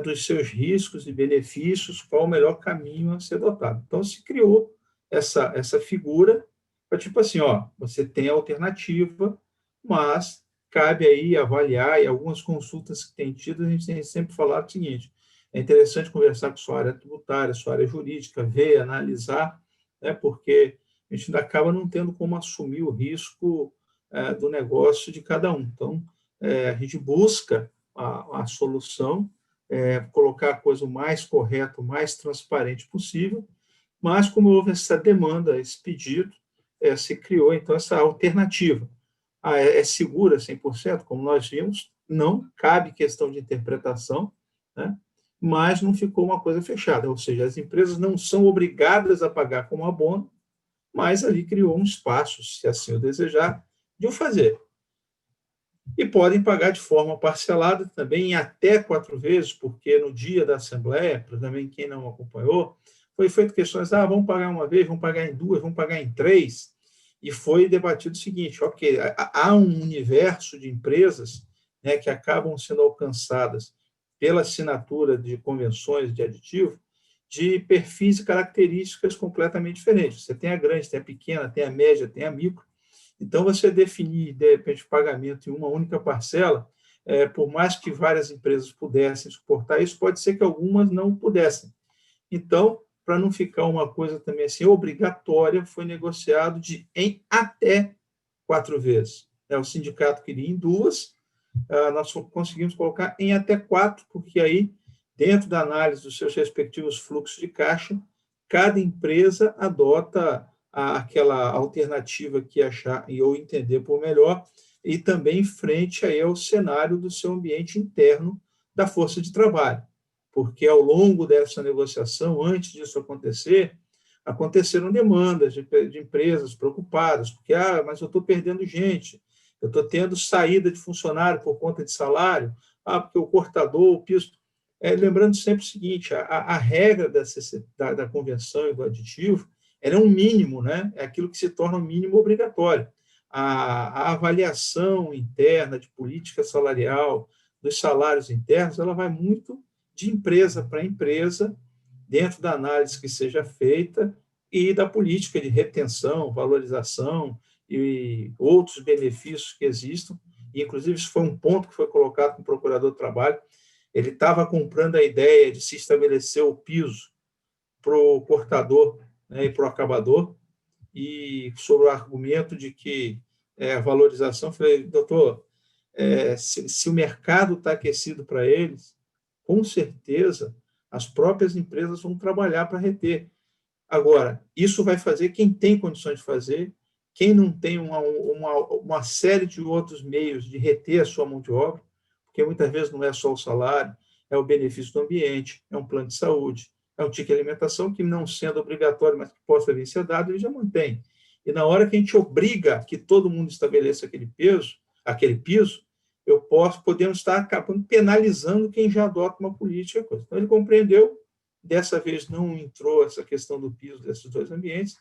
dos seus riscos e benefícios, qual o melhor caminho a ser adotado. Então, se criou essa figura para, tipo assim, você tem a alternativa, mas cabe aí avaliar, e algumas consultas que tem tido, a gente tem sempre falado o seguinte: é interessante conversar com sua área tributária, sua área jurídica, ver, analisar, né, porque a gente ainda acaba não tendo como assumir o risco do negócio de cada um. Então, a gente busca a solução, colocar a coisa o mais correta, o mais transparente possível, mas como houve essa demanda, esse pedido, se criou, então, essa alternativa. É segura 100%? Como nós vimos, não, cabe questão de interpretação, né? Mas não ficou uma coisa fechada, ou seja, as empresas não são obrigadas a pagar como abono, mas ali criou um espaço, se assim o desejar, de o fazer. E podem pagar de forma parcelada também em até 4 vezes, porque no dia da Assembleia, para também quem não acompanhou, foi feito questões, vamos pagar uma vez, vamos pagar em 2, vamos pagar em 3, e foi debatido o seguinte, ok, há um universo de empresas, né, que acabam sendo alcançadas pela assinatura de convenções de aditivo, de perfis e características completamente diferentes. Você tem a grande, tem a pequena, tem a média, tem a micro. Então, você definir, de repente, o pagamento em uma única parcela, por mais que várias empresas pudessem suportar isso, pode ser que algumas não pudessem. Então, para não ficar uma coisa também assim obrigatória, foi negociado em até 4 vezes. O sindicato queria em 2, nós conseguimos colocar em até 4, porque aí, dentro da análise dos seus respectivos fluxos de caixa, cada empresa adota aquela alternativa que achar ou entender por melhor, e também frente aí ao cenário do seu ambiente interno da força de trabalho. Porque ao longo dessa negociação, antes disso acontecer, aconteceram demandas de empresas preocupadas, porque, mas eu estou perdendo gente, eu estou tendo saída de funcionário por conta de salário, porque o cortador, o piso... lembrando sempre o seguinte, a regra da convenção e do aditivo era um mínimo, né? É aquilo que se torna um mínimo obrigatório. A avaliação interna de política salarial, dos salários internos, ela vai muito de empresa para empresa, dentro da análise que seja feita e da política de retenção, valorização e outros benefícios que existam. E, inclusive, isso foi um ponto que foi colocado com o Procurador do Trabalho. Ele estava comprando a ideia de se estabelecer o piso para o cortador, né, e para o acabador, e sobre o argumento de que a valorização, eu falei, doutor, se o mercado está aquecido para eles, com certeza as próprias empresas vão trabalhar para reter. Agora, isso vai fazer quem tem condições de fazer, quem não tem uma série de outros meios de reter a sua mão de obra, porque muitas vezes não é só o salário, é o benefício do ambiente, é um plano de saúde, é um ticket de alimentação que, não sendo obrigatório, mas que possa vir ser dado, ele já mantém. E na hora que a gente obriga que todo mundo estabeleça aquele piso, podemos estar acabando penalizando quem já adota uma política. Então, ele compreendeu, dessa vez não entrou essa questão do piso desses 2 ambientes,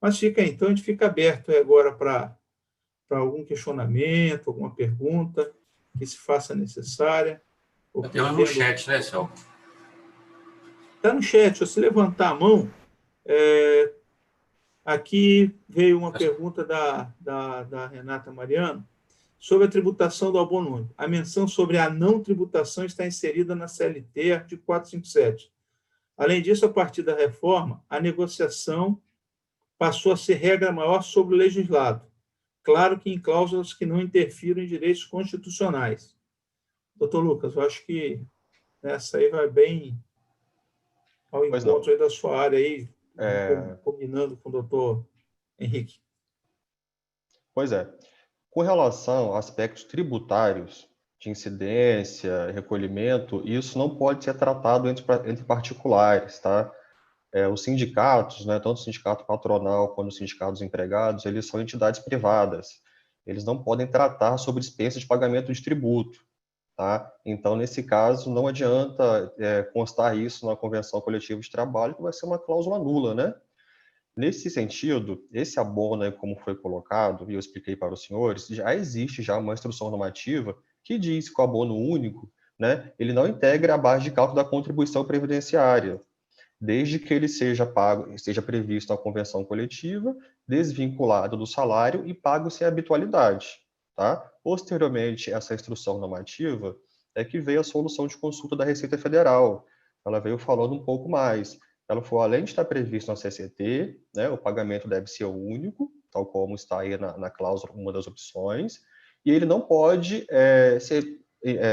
mas fica aí. Então, a gente fica aberto agora para algum questionamento, alguma pergunta que se faça necessária. Tem uma no chat, né, Selma? Está no chat, se você levantar a mão, aqui veio uma pergunta da Renata Mariano sobre a tributação do abono único. A menção sobre a não tributação está inserida na CLT, artigo 457. Além disso, a partir da reforma, a negociação passou a ser regra maior sobre o legislado, claro que em cláusulas que não interfiram em direitos constitucionais. Doutor Lucas, eu acho que essa aí vai bem ao encontro aí da sua área, aí, combinando com o doutor Henrique. Pois é. Com relação a aspectos tributários, de incidência, recolhimento, isso não pode ser tratado entre particulares, tá? Os sindicatos, né, tanto o sindicato patronal quanto os sindicatos empregados, eles são entidades privadas. Eles não podem tratar sobre dispensa de pagamento de tributo, tá? Então, nesse caso, não adianta constar isso na convenção coletiva de trabalho, que vai ser uma cláusula nula, né? Nesse sentido, esse abono, como foi colocado, e eu expliquei para os senhores, já existe uma instrução normativa que diz que o abono único, né, ele não integra a base de cálculo da contribuição previdenciária, desde que ele seja pago, esteja previsto na convenção coletiva, desvinculado do salário e pago sem habitualidade. Tá? Posteriormente, essa instrução normativa é que veio a solução de consulta da Receita Federal. Ela veio falando um pouco mais. Ela falou, além de estar previsto na CCT, né, o pagamento deve ser único, tal como está aí na cláusula, uma das opções, e ele não pode ser,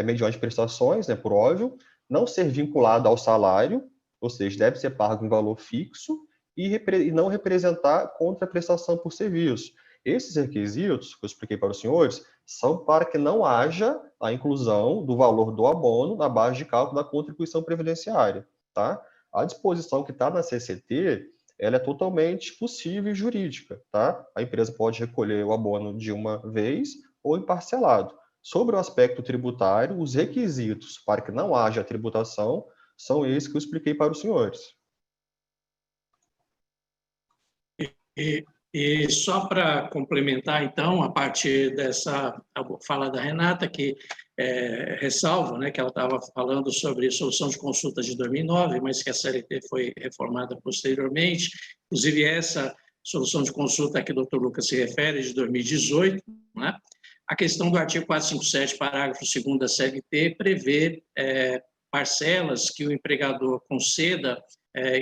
mediante prestações, né, por óbvio, não ser vinculado ao salário, ou seja, deve ser pago em valor fixo e não representar contraprestação por serviço. Esses requisitos, que eu expliquei para os senhores, são para que não haja a inclusão do valor do abono na base de cálculo da contribuição previdenciária, tá? A disposição que está na CCT, ela é totalmente possível e jurídica, tá? A empresa pode recolher o abono de uma vez ou em parcelado. Sobre o aspecto tributário, os requisitos para que não haja tributação são esses que eu expliquei para os senhores. E só para complementar, então, a partir dessa fala da Renata, que ressalva, né, que ela estava falando sobre solução de consultas de 2009, mas que a CLT foi reformada posteriormente. Inclusive, essa solução de consulta a que o doutor Lucas se refere, de 2018, né? A questão do artigo 457, parágrafo 2º da CLT, prevê parcelas que o empregador conceda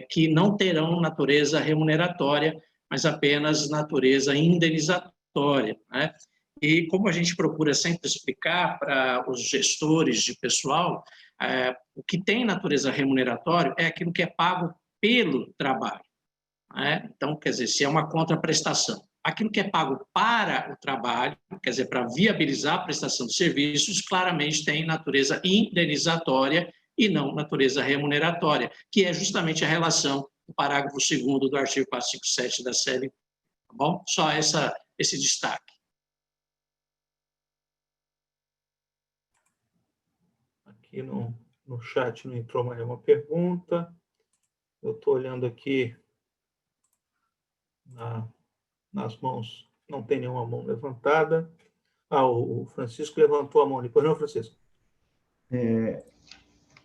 que não terão natureza remuneratória, mas apenas natureza indenizatória, né? E como a gente procura sempre explicar para os gestores de pessoal, o que tem natureza remuneratória é aquilo que é pago pelo trabalho, né? Então, quer dizer, se é uma contraprestação. Aquilo que é pago para o trabalho, quer dizer, para viabilizar a prestação de serviços, claramente tem natureza indenizatória e não natureza remuneratória, que é justamente a relação do parágrafo 2º do artigo 457 da CLT. Tá bom? Só esse destaque. Aqui no chat não entrou mais uma pergunta. Eu estou olhando aqui nas mãos, não tem nenhuma mão levantada. O Francisco levantou a mão. Depois não, Francisco.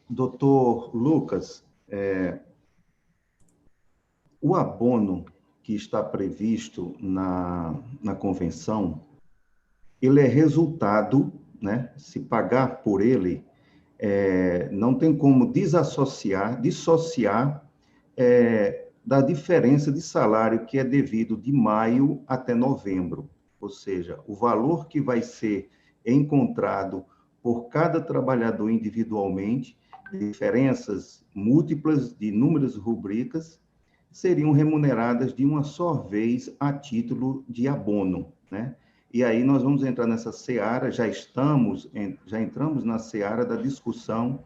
Doutor Lucas, o abono que está previsto na convenção, ele é resultado, né? Se pagar por ele, não tem como dissociar da diferença de salário que é devido de maio até novembro. Ou seja, o valor que vai ser encontrado por cada trabalhador individualmente, diferenças múltiplas de inúmeras rubricas, seriam remuneradas de uma só vez a título de abono, né? E aí nós vamos entrar nessa seara, já entramos na seara da discussão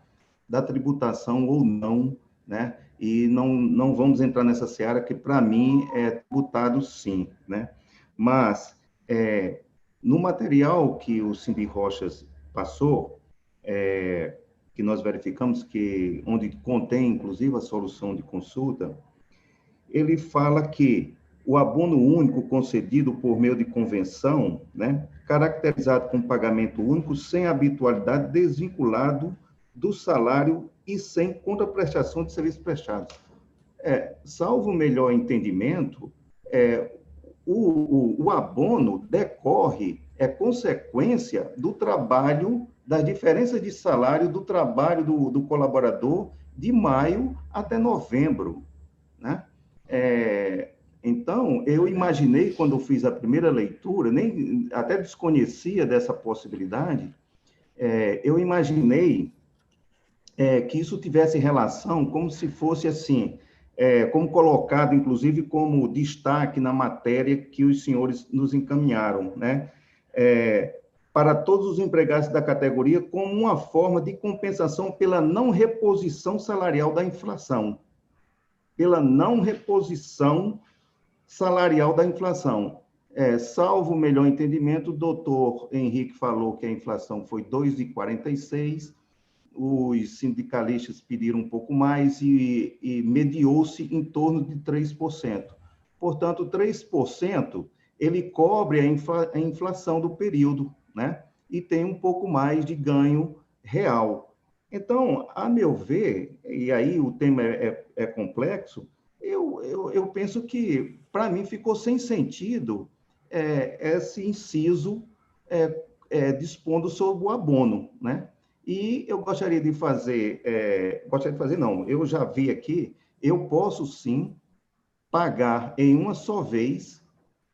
da tributação ou não, né? E não vamos entrar nessa seara que, para mim, é tributado sim, né? Mas, no material que o Cindy Rochas passou, que nós verificamos onde contém, inclusive, a solução de consulta, ele fala que o abono único concedido por meio de convenção, né, caracterizado com pagamento único, sem habitualidade, desvinculado do salário e sem contraprestação de serviços prestados. Salvo o melhor entendimento, o abono decorre, é consequência do trabalho, das diferenças de salário do trabalho do colaborador de maio até novembro, né? Então, eu imaginei, quando eu fiz a primeira leitura, até desconhecia dessa possibilidade, eu imaginei que isso tivesse relação como se fosse assim, como colocado, inclusive, como destaque na matéria que os senhores nos encaminharam, né? Para todos os empregados da categoria, como uma forma de compensação pela não reposição salarial da inflação. Pela não reposição salarial da inflação. Salvo o melhor entendimento, o doutor Henrique falou que a inflação foi 2,46%, os sindicalistas pediram um pouco mais e mediou-se em torno de 3%. Portanto, 3%, ele cobre a inflação do período, né? E tem um pouco mais de ganho real. Então, a meu ver, e aí o tema é complexo, eu penso que, para mim, ficou sem sentido esse inciso dispondo sobre o abono, né? E eu gostaria de fazer, não, eu já vi aqui, eu posso sim pagar em uma só vez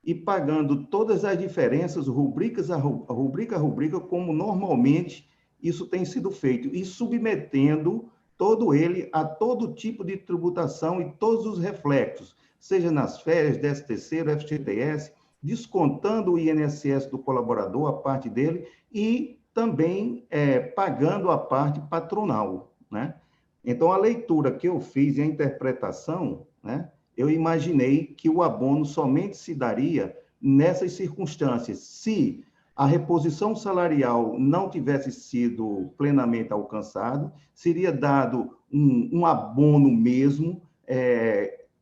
e pagando todas as diferenças, rubrica a rubrica, como normalmente isso tem sido feito, e submetendo todo ele a todo tipo de tributação e todos os reflexos, seja nas férias, 13º, FGTS, descontando o INSS do colaborador, a parte dele, e também pagando a parte patronal, né? Então, a leitura que eu fiz e a interpretação, né, eu imaginei que o abono somente se daria nessas circunstâncias, se a reposição salarial não tivesse sido plenamente alcançado, seria dado um abono mesmo,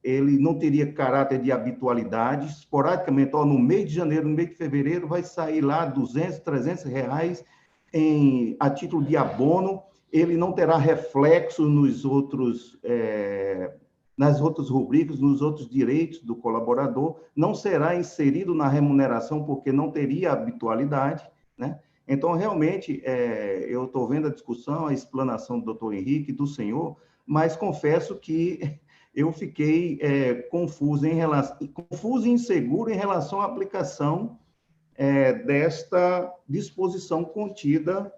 ele não teria caráter de habitualidade, esporadicamente, no mês de janeiro, no mês de fevereiro, vai sair lá 200, 300 reais a título de abono, ele não terá reflexo nos outros, nas outras rubricas, nos outros direitos do colaborador, não será inserido na remuneração porque não teria habitualidade, né? Então, realmente, eu estou vendo a discussão, a explanação do doutor Henrique, do senhor, mas confesso que eu fiquei confuso e inseguro em relação à aplicação desta disposição contida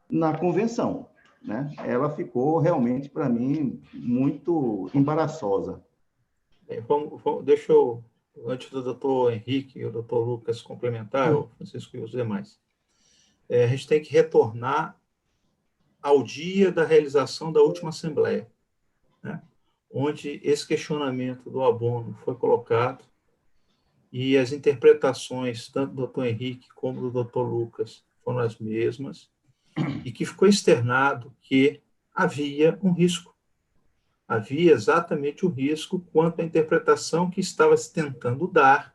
na convenção, né? Ela ficou realmente, para mim, muito embaraçosa. Deixa eu, antes do doutor Henrique e o doutor Lucas complementar, o Francisco e os demais, a gente tem que retornar ao dia da realização da última Assembleia, né? Onde esse questionamento do abono foi colocado e as interpretações, tanto do doutor Henrique como do doutor Lucas, foram as mesmas, e que ficou externado que havia um risco. Havia exatamente o risco quanto à interpretação que estava se tentando dar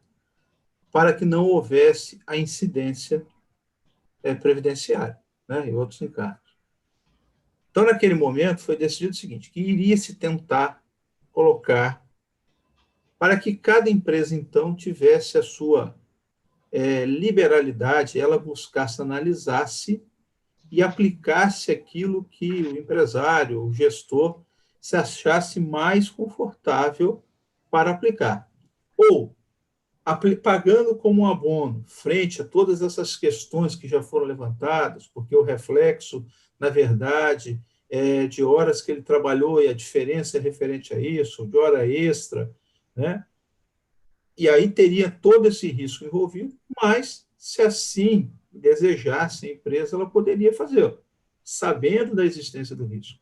para que não houvesse a incidência previdenciária, né, e outros encargos. Então, naquele momento, foi decidido o seguinte, que iria se tentar colocar para que cada empresa, então, tivesse a sua liberalidade, ela buscasse, analisasse e aplicasse aquilo que o empresário, o gestor, se achasse mais confortável para aplicar. Ou pagando como um abono, frente a todas essas questões que já foram levantadas, porque o reflexo, na verdade, de horas que ele trabalhou e a diferença é referente a isso, de hora extra, né? E aí teria todo esse risco envolvido, mas, se assim desejasse a empresa, ela poderia fazê-lo, sabendo da existência do risco.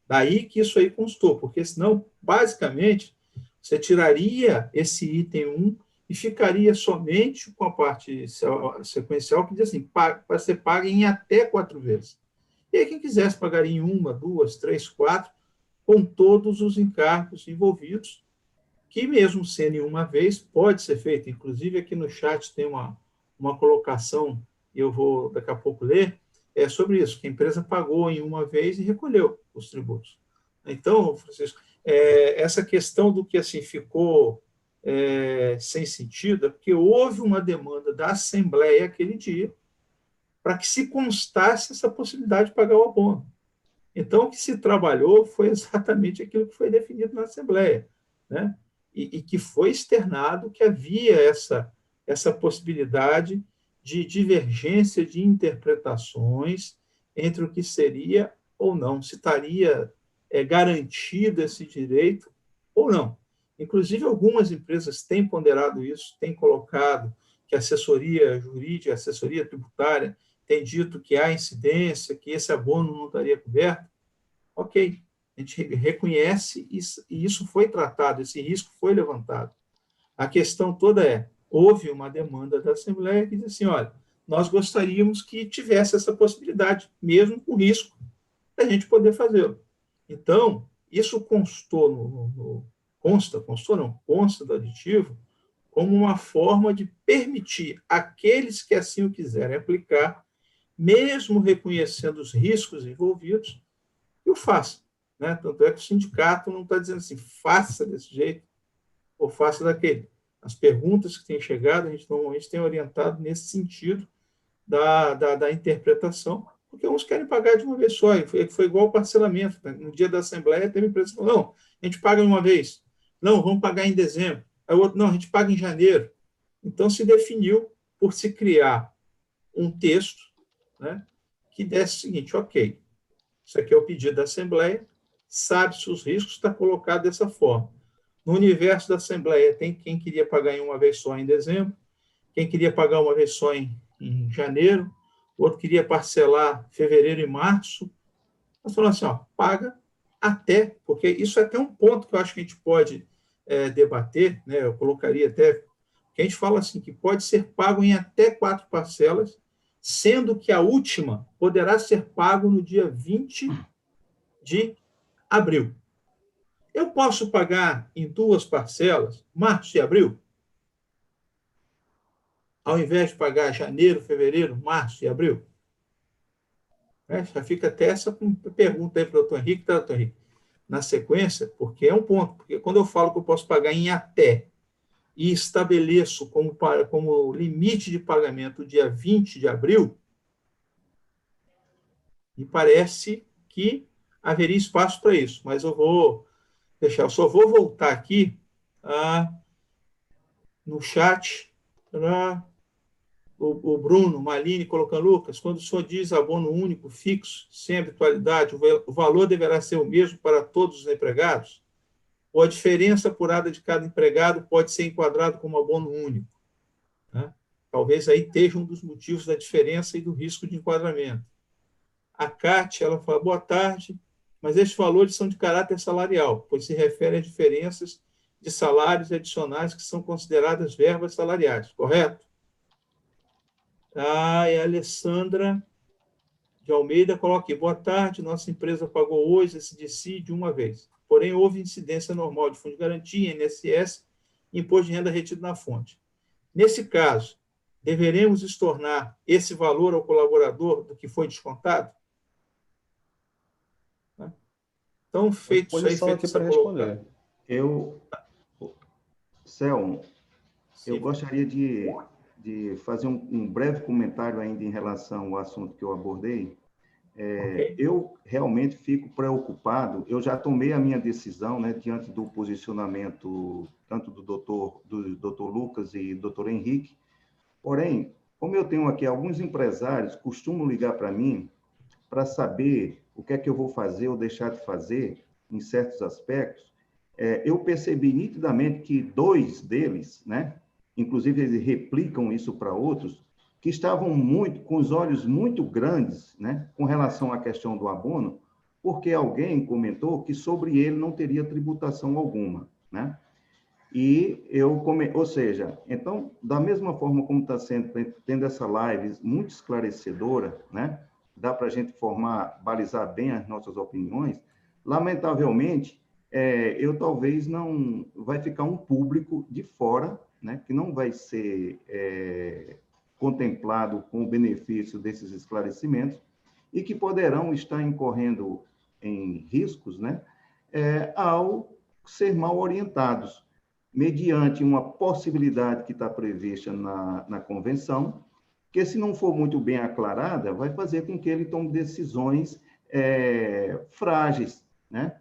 Daí que isso aí constou, porque senão, basicamente, você tiraria esse item 1 e ficaria somente com a parte sequencial que diz assim, para ser paga em até 4 vezes. E aí quem quisesse pagaria em 1, 2, 3, 4, com todos os encargos envolvidos, que mesmo sendo em uma vez, pode ser feito. Inclusive, aqui no chat tem uma colocação, e eu vou daqui a pouco ler, sobre isso, que a empresa pagou em uma vez e recolheu os tributos. Então, Francisco, essa questão do que assim ficou sem sentido é porque houve uma demanda da Assembleia aquele dia para que se constasse essa possibilidade de pagar o abono. Então, o que se trabalhou foi exatamente aquilo que foi definido na Assembleia, né? E que foi externado que havia essa possibilidade de divergência de interpretações entre o que seria ou não, se estaria garantido esse direito ou não. Inclusive, algumas empresas têm ponderado isso, têm colocado que a assessoria jurídica, a assessoria tributária, tem dito que há incidência, que esse abono não estaria coberto. Ok, a gente reconhece isso, e isso foi tratado, esse risco foi levantado. A questão toda houve uma demanda da Assembleia que diz assim, olha, nós gostaríamos que tivesse essa possibilidade, mesmo com risco, da gente poder fazê-lo. Então, isso consta do aditivo como uma forma de permitir àqueles que assim o quiserem aplicar, mesmo reconhecendo os riscos envolvidos, que o façam, né? Tanto é que o sindicato não está dizendo assim, faça desse jeito ou faça daquele. As perguntas que têm chegado, a gente normalmente tem orientado nesse sentido da interpretação, porque uns querem pagar de uma vez só, e foi igual o parcelamento. Né? No dia da Assembleia, teve empresa que falou, não, a gente paga de uma vez. Não, vamos pagar em dezembro. Aí o outro, não, a gente paga em janeiro. Então, se definiu por se criar um texto, né, que desse o seguinte: ok, isso aqui é o pedido da Assembleia, sabe-se os riscos, está colocado dessa forma. No universo da Assembleia, tem quem queria pagar em uma vez só em dezembro, quem queria pagar uma vez só em janeiro, outro queria parcelar fevereiro e março. Nós falamos assim, ó, paga até, porque isso é até um ponto que eu acho que a gente pode debater, né? Eu colocaria até, que a gente fala assim, que pode ser pago em até 4 parcelas, sendo que a última poderá ser pago no dia 20 de abril. Eu posso pagar em 2 parcelas, março e abril? Ao invés de pagar janeiro, fevereiro, março e abril? Já fica até essa pergunta aí para o doutor Henrique, tá, doutor Henrique? Na sequência, porque é um ponto, porque quando eu falo que eu posso pagar em até e estabeleço como limite de pagamento o dia 20 de abril, me parece que haveria espaço para isso, mas eu vou deixar, eu só vou voltar aqui no chat para o Bruno Malini colocando: Lucas, quando o senhor diz abono único, fixo, sem habitualidade, o valor deverá ser o mesmo para todos os empregados? Ou a diferença apurada de cada empregado pode ser enquadrado como abono único? Né? Talvez aí esteja um dos motivos da diferença e do risco de enquadramento. A Cátia, ela fala: boa tarde, mas estes valores são de caráter salarial, pois se refere a diferenças de salários adicionais que são consideradas verbas salariais, correto? E a Alessandra de Almeida coloca aqui: boa tarde, nossa empresa pagou hoje esse dissídio uma vez, porém houve incidência normal de fundo de garantia, INSS, e imposto de renda retido na fonte. Nesse caso, deveremos estornar esse valor ao colaborador do que foi descontado? Então, feito isso aí, feito aqui para responder. Selmo, eu gostaria de fazer um breve comentário ainda em relação ao assunto que eu abordei. Okay. Eu realmente fico preocupado, eu já tomei a minha decisão, né, diante do posicionamento tanto do doutor Lucas e do doutor Henrique, porém, como eu tenho aqui alguns empresários costumam ligar para mim para saber o que é que eu vou fazer ou deixar de fazer em certos aspectos, eu percebi nitidamente que 2 deles, né, inclusive eles replicam isso para outros, que estavam com os olhos muito grandes, né, com relação à questão do abono, porque alguém comentou que sobre ele não teria tributação alguma, né? Ou seja, então, da mesma forma como está tendo essa live muito esclarecedora, né, dá para a gente balizar bem as nossas opiniões, lamentavelmente, eu talvez não... Vai ficar um público de fora, né, que não vai ser contemplado com o benefício desses esclarecimentos e que poderão estar incorrendo em riscos, né, ao ser mal orientados, mediante uma possibilidade que está prevista na convenção, que, se não for muito bem aclarada, vai fazer com que ele tome decisões frágeis, né?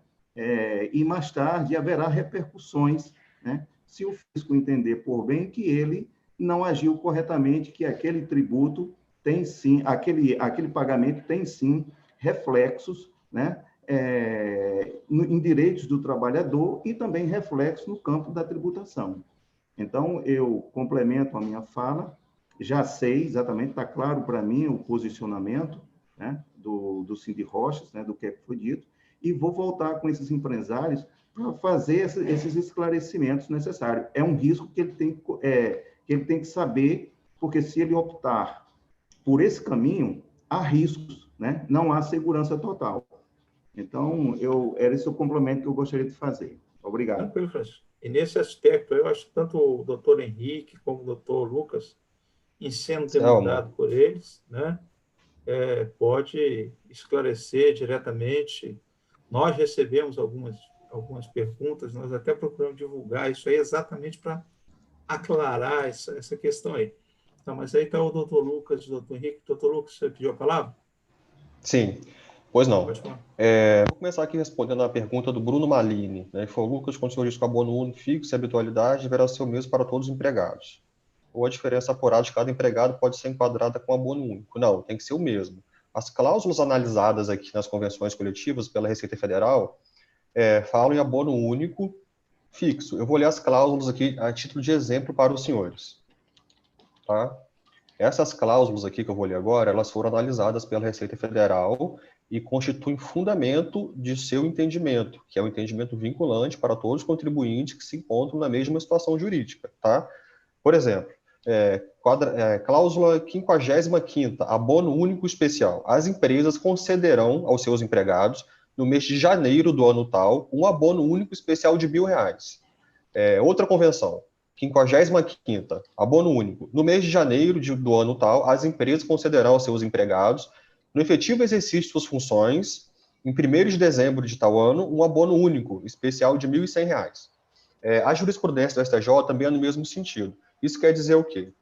E mais tarde haverá repercussões, né? Se o fisco entender por bem que ele não agiu corretamente, que aquele tributo tem sim, aquele pagamento tem sim reflexos, né, em direitos do trabalhador e também reflexos no campo da tributação. Então, eu complemento a minha fala, já sei exatamente, está claro para mim o posicionamento, né, do Cindy Rochas, né, do que foi dito, e vou voltar com esses empresários para fazer esses esclarecimentos necessários. É um risco que ele tem que saber, porque se ele optar por esse caminho, há riscos, né? Não há segurança total. Então, era esse o complemento que eu gostaria de fazer. Obrigado. Tranquilo, Francisco. E nesse aspecto, eu acho que tanto o doutor Henrique como o doutor Lucas, em sendo demandado por eles, né, pode esclarecer diretamente. Nós recebemos algumas perguntas, nós até procuramos divulgar isso aí exatamente para aclarar essa questão aí. Então, mas aí está o doutor Lucas e o doutor Henrique. Doutor Lucas, você pediu a palavra? Sim, pois não. Vou começar aqui respondendo a pergunta do Bruno Malini, né, que foi: Lucas, quando o senhor diz que o abono único fixo e habitualidade deverá ser o mesmo para todos os empregados. ou a diferença apurada de cada empregado pode ser enquadrada com abono único? Não, tem que ser o mesmo. As cláusulas analisadas aqui nas convenções coletivas pela Receita Federal falam em abono único fixo. Eu vou ler as cláusulas aqui a título de exemplo para os senhores. Tá? Essas cláusulas aqui que eu vou ler agora, elas foram analisadas pela Receita Federal e constituem fundamento de seu entendimento, que é um entendimento vinculante para todos os contribuintes que se encontram na mesma situação jurídica. Tá? Por exemplo, cláusula 55ª, abono único especial. As empresas concederão aos seus empregados, no mês de janeiro do ano tal, um abono único especial de R$1.000. Outra convenção, 55ª, abono único. No mês de janeiro do ano tal, as empresas concederão aos seus empregados, no efetivo exercício de suas funções, em 1º de dezembro de tal ano, um abono único especial de R$1.100. A jurisprudência do STJ também é no mesmo sentido. Isso quer dizer o quê?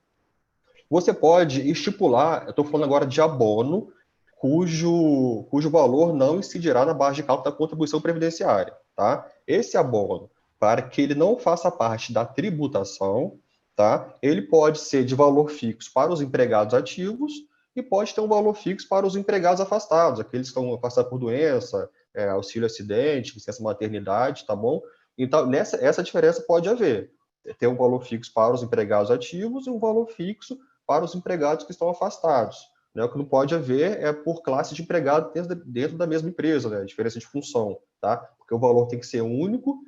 Você pode estipular, eu estou falando agora de abono, cujo valor não incidirá na base de cálculo da contribuição previdenciária. Tá? Esse abono, para que ele não faça parte da tributação, tá? Ele pode ser de valor fixo para os empregados ativos e pode ter um valor fixo para os empregados afastados, aqueles que estão afastados por doença, auxílio acidente, licença maternidade, tá bom? Então, essa diferença pode haver. Ter um valor fixo para os empregados ativos e um valor fixo para os empregados que estão afastados. Né? O que não pode haver é por classe de empregado dentro da mesma empresa, né? Diferença de função, tá? Porque o valor tem que ser único,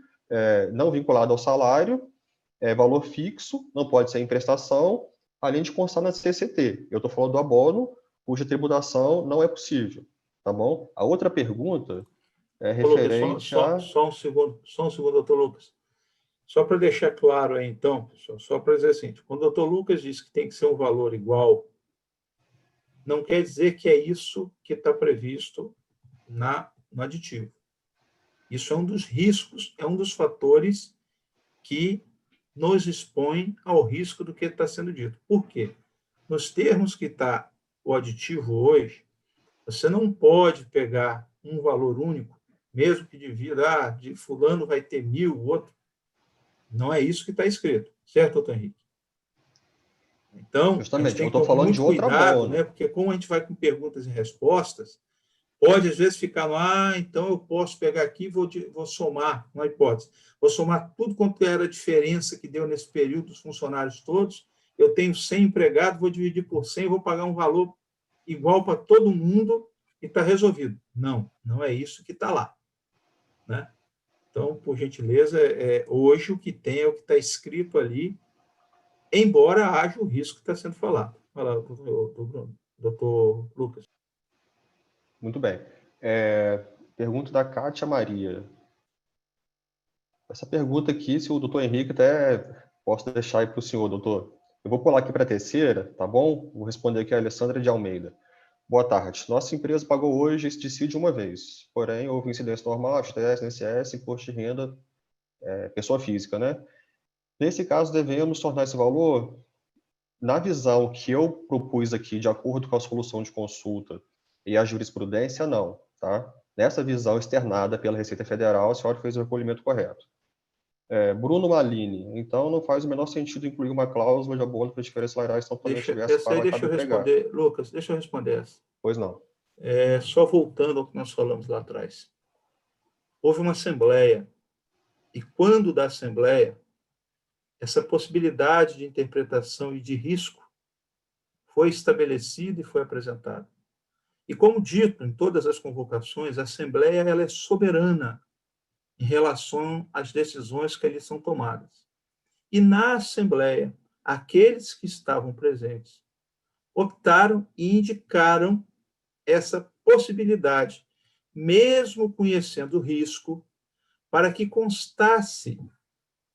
não vinculado ao salário, valor fixo, não pode ser em prestação, além de constar na CCT. Eu estou falando do abono, cuja tributação não é possível, tá bom? A outra pergunta é referente a... Só um segundo, doutor Lucas. Só para deixar claro aí, então, pessoal, só para dizer assim, quando o doutor Lucas diz que tem que ser um valor igual, não quer dizer que é isso que está previsto no aditivo. Isso é um dos riscos, é um dos fatores que nos expõe ao risco do que está sendo dito. Por quê? Nos termos que está o aditivo hoje, você não pode pegar um valor único, mesmo que divida, de fulano vai ter 1.000, o outro. Não é isso que está escrito. Certo, doutor Henrique? Então, justamente, eu estou falando de outro abono. Né? Porque como a gente vai com perguntas e respostas, pode, às vezes, ficar no, então eu posso pegar aqui e vou somar, uma hipótese. Vou somar tudo quanto era a diferença que deu nesse período dos funcionários todos. Eu tenho 100 empregados, vou dividir por 100, vou pagar um valor igual para todo mundo e está resolvido. Não, não é isso que está lá. Né? Então, por gentileza, hoje o que tem é o que está escrito ali, embora haja o risco que está sendo falado. Fala, doutor Lucas. Muito bem. Pergunta da Kátia Maria. Essa pergunta aqui, se o doutor Henrique até posso deixar aí para o senhor, doutor. Eu vou pular aqui para a terceira, tá bom? Vou responder aqui a Alessandra de Almeida. Boa tarde. Nossa empresa pagou hoje esse dissídio uma vez, porém houve incidência normal, FGTS, INSS, imposto de renda, pessoa física, né? Nesse caso, devemos tornar esse valor, na visão que eu propus aqui, de acordo com a solução de consulta e a jurisprudência, não, tá? Nessa visão externada pela Receita Federal, a senhora fez o recolhimento correto. Bruno Malini, então não faz o menor sentido incluir uma cláusula de abono para diferenças salariais tão também tivesse para deixa eu responder, Lucas, deixa eu responder essa. Pois não. Só voltando ao que nós falamos lá atrás. Houve uma assembleia, e quando da assembleia, essa possibilidade de interpretação e de risco foi estabelecida e foi apresentada. E como dito em todas as convocações, a assembleia ela é soberana em relação às decisões que ali são tomadas. E na Assembleia, aqueles que estavam presentes optaram e indicaram essa possibilidade, mesmo conhecendo o risco, para que constasse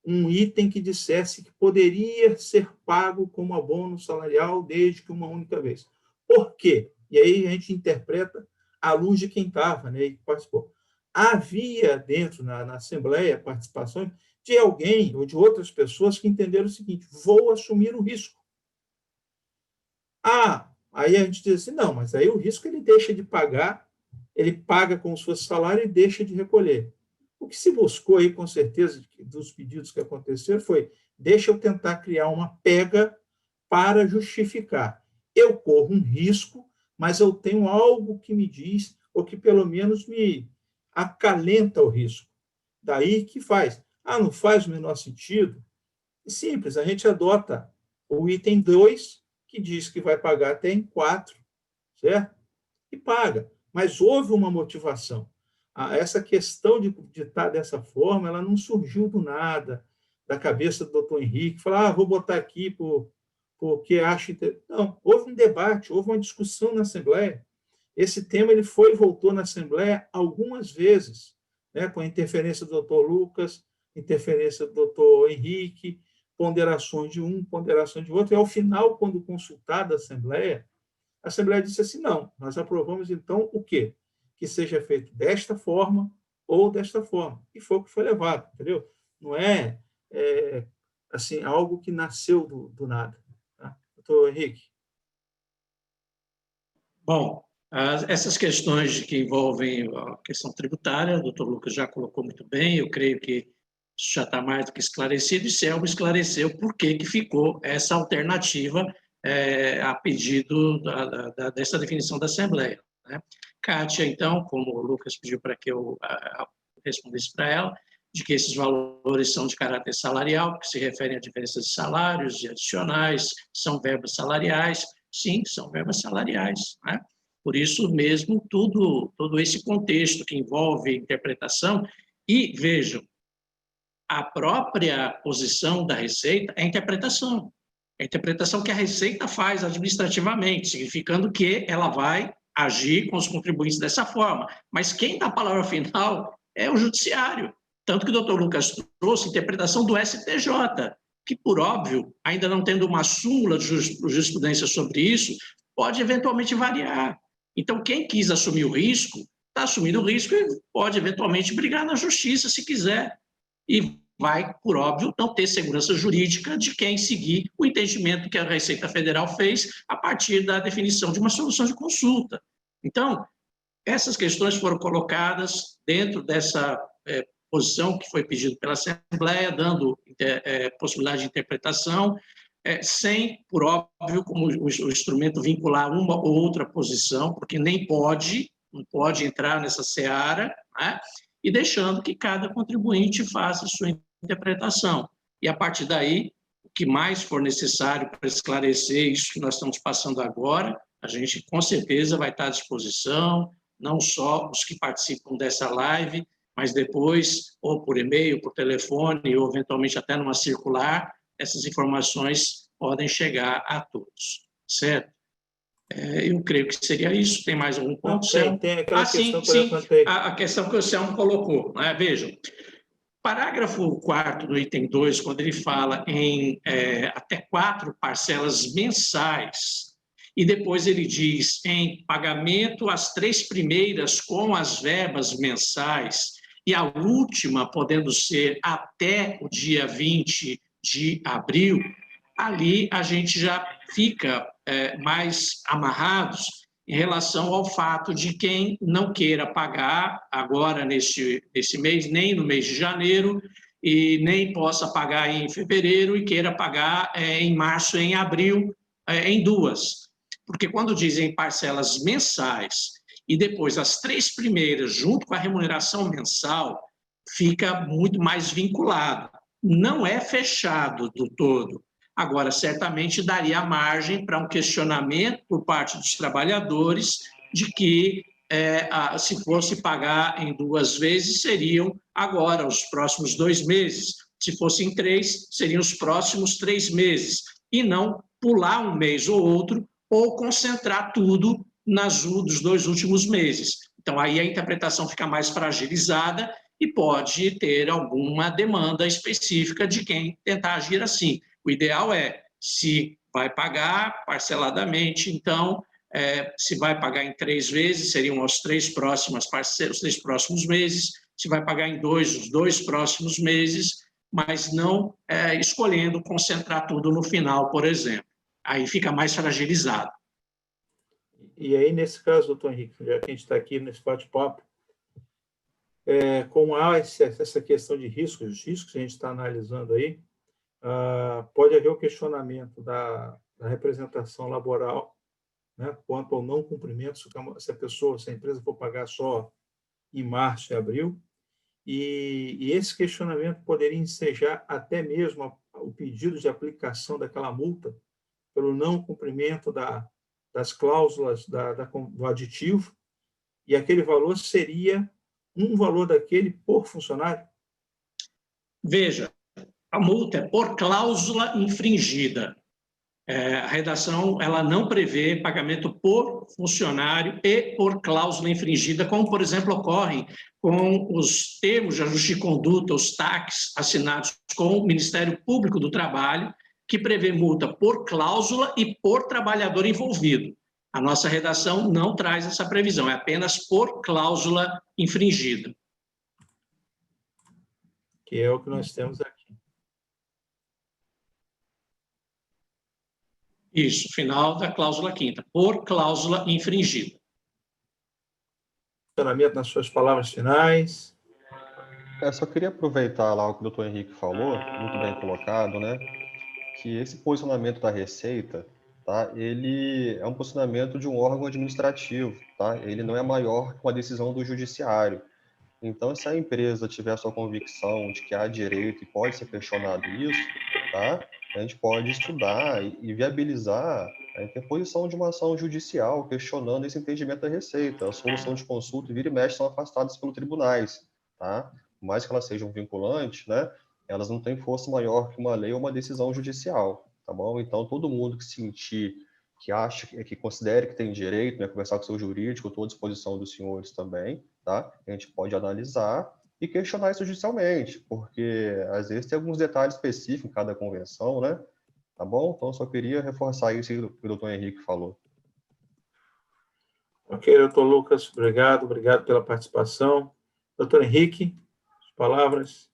um item que dissesse que poderia ser pago como abono salarial desde que uma única vez. Por quê? E aí a gente interpreta à luz de quem estava, né, e participou. Havia dentro, na Assembleia, participação de alguém ou de outras pessoas que entenderam o seguinte: vou assumir o risco. Aí a gente diz assim, não, mas aí o risco ele deixa de pagar, ele paga como se fosse salário e deixa de recolher. O que se buscou aí, com certeza, dos pedidos que aconteceram foi, deixa eu tentar criar uma pega para justificar. Eu corro um risco, mas eu tenho algo que me diz, ou que pelo menos me acalenta o risco. Daí que faz. Ah, não faz o menor sentido? Simples, a gente adota o item 2, que diz que vai pagar até em 4, certo? E paga. Mas houve uma motivação. Essa questão de estar dessa forma, ela não surgiu do nada, da cabeça do doutor Henrique, falar, vou botar aqui porque acho... Não, houve um debate, houve uma discussão na Assembleia. Esse tema ele foi e voltou na Assembleia algumas vezes, né, com a interferência do doutor Lucas, interferência do doutor Henrique, ponderações de um, ponderações de outro, e ao final, quando consultada a Assembleia disse assim, não, nós aprovamos então o quê? Que seja feito desta forma ou desta forma. E foi o que foi levado, entendeu? Não é, assim, algo que nasceu do nada. Tá? Doutor Henrique. Bom, essas questões que envolvem a questão tributária, o doutor Lucas já colocou muito bem, eu creio que isso já está mais do que esclarecido, e Selma esclareceu por que ficou essa alternativa a pedido dessa definição da Assembleia. Né? Kátia, então, como o Lucas pediu para que eu respondesse para ela, de que esses valores são de caráter salarial, que se referem a diferenças de salários e adicionais, são verbas salariais. Sim, são verbas salariais. Né? Por isso mesmo, todo esse contexto que envolve interpretação, e vejam, a própria posição da Receita é a interpretação. É a interpretação que a Receita faz administrativamente, significando que ela vai agir com os contribuintes dessa forma. Mas quem dá a palavra final é o Judiciário. Tanto que o doutor Lucas trouxe a interpretação do STJ, que, por óbvio, ainda não tendo uma súmula de jurisprudência sobre isso, pode eventualmente variar. Então, quem quis assumir o risco, está assumindo o risco e pode eventualmente brigar na justiça, se quiser. E vai, por óbvio, não ter segurança jurídica de quem seguir o entendimento que a Receita Federal fez a partir da definição de uma solução de consulta. Então, essas questões foram colocadas dentro dessa posição que foi pedida pela Assembleia, dando possibilidade de interpretação, sem, por óbvio, como o instrumento vincular uma ou outra posição, porque nem não pode entrar nessa seara, né? E deixando que cada contribuinte faça a sua interpretação. E, a partir daí, o que mais for necessário para esclarecer isso que nós estamos passando agora, a gente, com certeza, vai estar à disposição, não só os que participam dessa live, mas depois, ou por e-mail, por telefone, ou eventualmente até numa circular, essas informações podem chegar a todos, certo? Eu creio que seria isso. Tem mais algum ponto? Tem aquela questão que eu sim, levantei. a questão que o Selmo colocou. Né? Vejam, parágrafo 4º do item 2, quando ele fala em até 4 parcelas mensais, e depois ele diz em pagamento as 3 primeiras com as verbas mensais, e a última podendo ser até o dia 20 de abril, ali a gente já fica mais amarrados em relação ao fato de quem não queira pagar agora nesse mês, nem no mês de janeiro, e nem possa pagar em fevereiro e queira pagar em março e em abril, em 2. Porque quando dizem parcelas mensais e depois as 3 primeiras junto com a remuneração mensal, fica muito mais vinculado. Não é fechado do todo. Agora, certamente daria margem para um questionamento por parte dos trabalhadores de que, se fosse pagar em 2 vezes, seriam agora os próximos 2 meses. Se fossem 3, seriam os próximos 3 meses. E não pular um mês ou outro, ou concentrar tudo dos 2 últimos meses. Então, aí a interpretação fica mais fragilizada e pode ter alguma demanda específica de quem tentar agir assim. O ideal é, se vai pagar parceladamente, então, se vai pagar em 3 vezes, seriam os 3 próximos meses, se vai pagar em 2, os 2 próximos meses, mas não escolhendo concentrar tudo no final, por exemplo. Aí fica mais fragilizado. E aí, nesse caso, doutor Henrique, já que a gente está aqui nesse bate-papo, como há essa questão de riscos, os riscos que a gente está analisando aí, pode haver o questionamento da da representação laboral, né, quanto ao não cumprimento, se a pessoa, se a empresa for pagar só em março e abril, e esse questionamento poderia ensejar até mesmo o pedido de aplicação daquela multa pelo não cumprimento das cláusulas do aditivo, e aquele valor seria um valor daquele por funcionário? Veja, a multa é por cláusula infringida. A redação ela não prevê pagamento por funcionário e por cláusula infringida, como, por exemplo, ocorre com os termos de ajuste de conduta, os TACs, assinados com o Ministério Público do Trabalho, que prevê multa por cláusula e por trabalhador envolvido. A nossa redação não traz essa previsão, é apenas por cláusula infringida. Que é o que nós temos aqui. Isso, final da cláusula 5ª, por cláusula infringida. Funcionamento nas suas palavras finais. Só queria aproveitar lá o que o doutor Henrique falou, muito bem colocado, né? Que esse posicionamento da Receita, tá? Ele é um posicionamento de um órgão administrativo, tá? Ele não é maior que uma decisão do judiciário. Então, se a empresa tiver a sua convicção de que há direito e pode ser questionado isso, tá? A gente pode estudar e viabilizar a interposição de uma ação judicial questionando esse entendimento da Receita. A solução de consulta e vira e mexe são afastadas pelos tribunais, tá? Por mais que elas sejam vinculantes, né? Elas não têm força maior que uma lei ou uma decisão judicial, tá bom? Então, todo mundo que sentir, que acha, que considere que tem direito, né, conversar com o seu jurídico, estou à disposição dos senhores também, tá? A gente pode analisar e questionar isso judicialmente, porque às vezes tem alguns detalhes específicos em cada convenção, né? Tá bom? Então, só queria reforçar isso que o doutor Henrique falou. Ok, doutor Lucas, obrigado pela participação. Doutor Henrique, as palavras.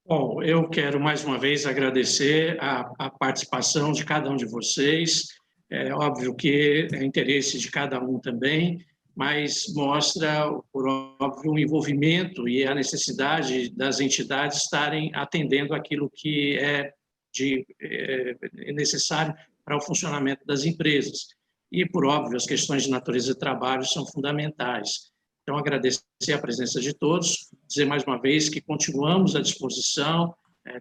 Bom, eu quero mais uma vez agradecer a participação de cada um de vocês. É óbvio que é interesse de cada um também, mas mostra, por óbvio, o envolvimento e a necessidade das entidades estarem atendendo aquilo que é necessário para o funcionamento das empresas. E, por óbvio, as questões de natureza de trabalho são fundamentais. Então, agradecer a presença de todos, dizer mais uma vez que continuamos à disposição,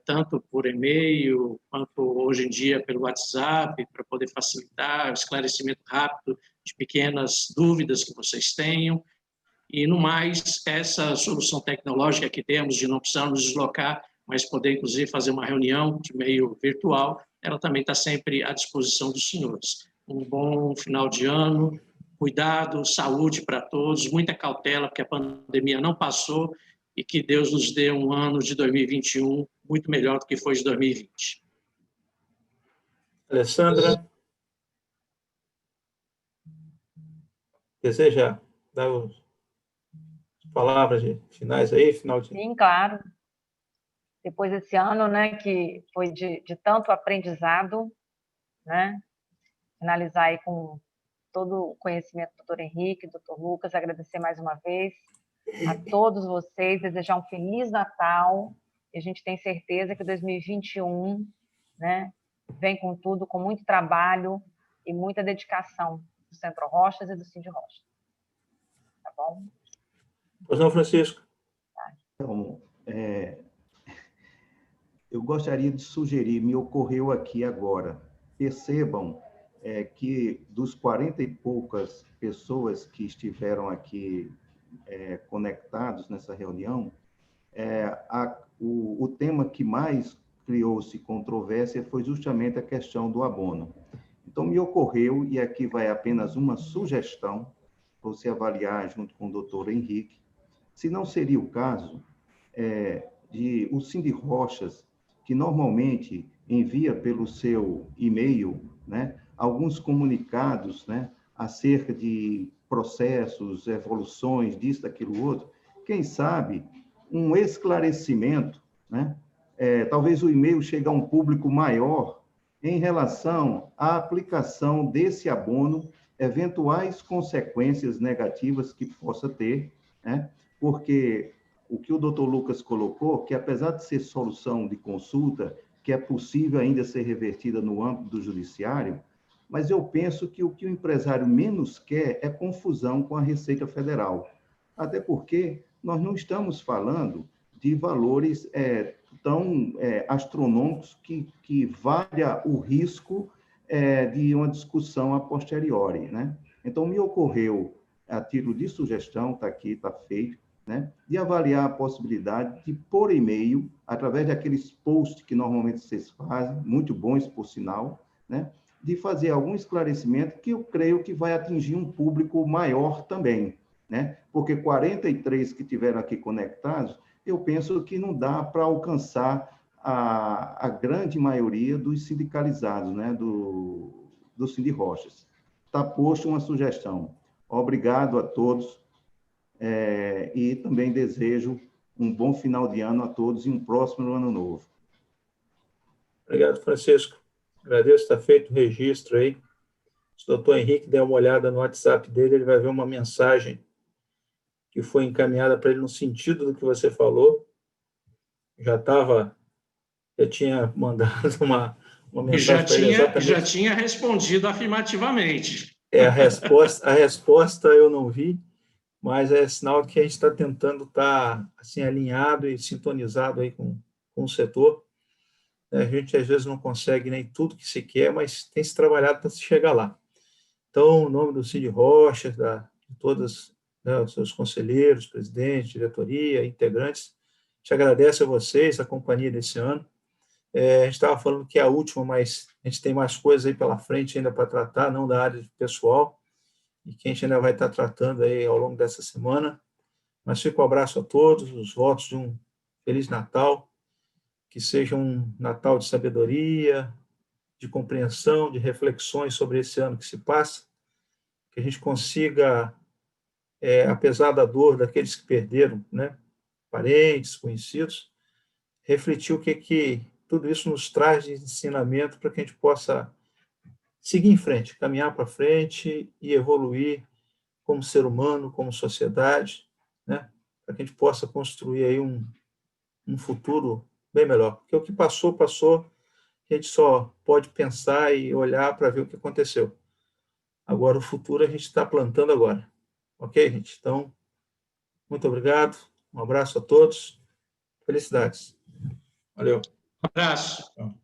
tanto por e-mail, quanto hoje em dia pelo WhatsApp, para poder facilitar o esclarecimento rápido de pequenas dúvidas que vocês tenham. E, no mais, essa solução tecnológica que temos de não precisarmos deslocar, mas poder, inclusive, fazer uma reunião de meio virtual, ela também está sempre à disposição dos senhores. Um bom final de ano, cuidado, saúde para todos, muita cautela, porque a pandemia não passou, e que Deus nos dê um ano de 2021 muito melhor do que foi de 2020. Alessandra, deseja dar as palavras finais aí, final de... Sim, claro. Depois desse ano, né, que foi de tanto aprendizado, né, finalizar aí com todo o conhecimento do doutor Henrique, doutor Lucas, agradecer mais uma vez a todos vocês, desejar um Feliz Natal, e a gente tem certeza que 2021, né, vem com tudo, com muito trabalho e muita dedicação do Centro Rochas e do Cindy Rocha. Tá bom? Pois não, Francisco? Então, eu gostaria de sugerir, me ocorreu aqui agora, percebam que dos 40 e poucas pessoas que estiveram aqui conectados nessa reunião, o tema que mais criou-se controvérsia foi justamente a questão do abono. Então, me ocorreu, e aqui vai apenas uma sugestão, para você avaliar junto com o doutor Henrique, se não seria o caso de o Cindy Rochas, que normalmente envia pelo seu e-mail, né, alguns comunicados, né, acerca de processos, evoluções, disso, daquilo, outro, quem sabe um esclarecimento, né, talvez o e-mail chegue a um público maior em relação à aplicação desse abono, eventuais consequências negativas que possa ter, né, porque o que o doutor Lucas colocou, que apesar de ser solução de consulta, que é possível ainda ser revertida no âmbito do judiciário, mas eu penso que o empresário menos quer é confusão com a Receita Federal. Até porque nós não estamos falando de valores tão astronômicos que valha o risco de uma discussão a posteriori, né? Então, me ocorreu, a título de sugestão, está aqui, está feito, né, de avaliar a possibilidade de, por e-mail, através daqueles posts que normalmente vocês fazem, muito bons, por sinal, né, de fazer algum esclarecimento que eu creio que vai atingir um público maior também, né? Porque 43 que tiveram aqui conectados, eu penso que não dá para alcançar a grande maioria dos sindicalizados, né, do Sindirochas. Está posto uma sugestão. Obrigado a todos e também desejo um bom final de ano a todos e um próximo ano novo. Obrigado, Francisco. Agradeço, está feito o registro aí. Se o doutor Henrique der uma olhada no WhatsApp dele, ele vai ver uma mensagem que foi encaminhada para ele no sentido do que você falou. Já tinha mandado uma mensagem para ele exatamente. Já tinha respondido afirmativamente. A resposta eu não vi, mas é sinal que a gente está tentando estar assim, alinhado e sintonizado aí com o setor. A gente, às vezes, não consegue nem tudo que se quer, mas tem se trabalhado para se chegar lá. Então, em nome do Sindirochas, de todos, né, os seus conselheiros, presidente, diretoria, integrantes, te agradeço a vocês, a companhia desse ano. A gente estava falando que é a última, mas a gente tem mais coisas aí pela frente ainda para tratar, não da área pessoal, e que a gente ainda vai estar tratando aí ao longo dessa semana. Mas fica um abraço a todos, os votos de um Feliz Natal, que seja um Natal de sabedoria, de compreensão, de reflexões sobre esse ano que se passa, que a gente consiga, apesar da dor daqueles que perderam, né, parentes, conhecidos, refletir o que tudo isso nos traz de ensinamento para que a gente possa seguir em frente, caminhar para frente e evoluir como ser humano, como sociedade, né, para que a gente possa construir aí um futuro bem melhor. Porque o que passou, a gente só pode pensar e olhar para ver o que aconteceu. Agora, o futuro a gente está plantando agora. Ok, gente? Então, muito obrigado. Um abraço a todos. Felicidades. Valeu. Um abraço. Tchau.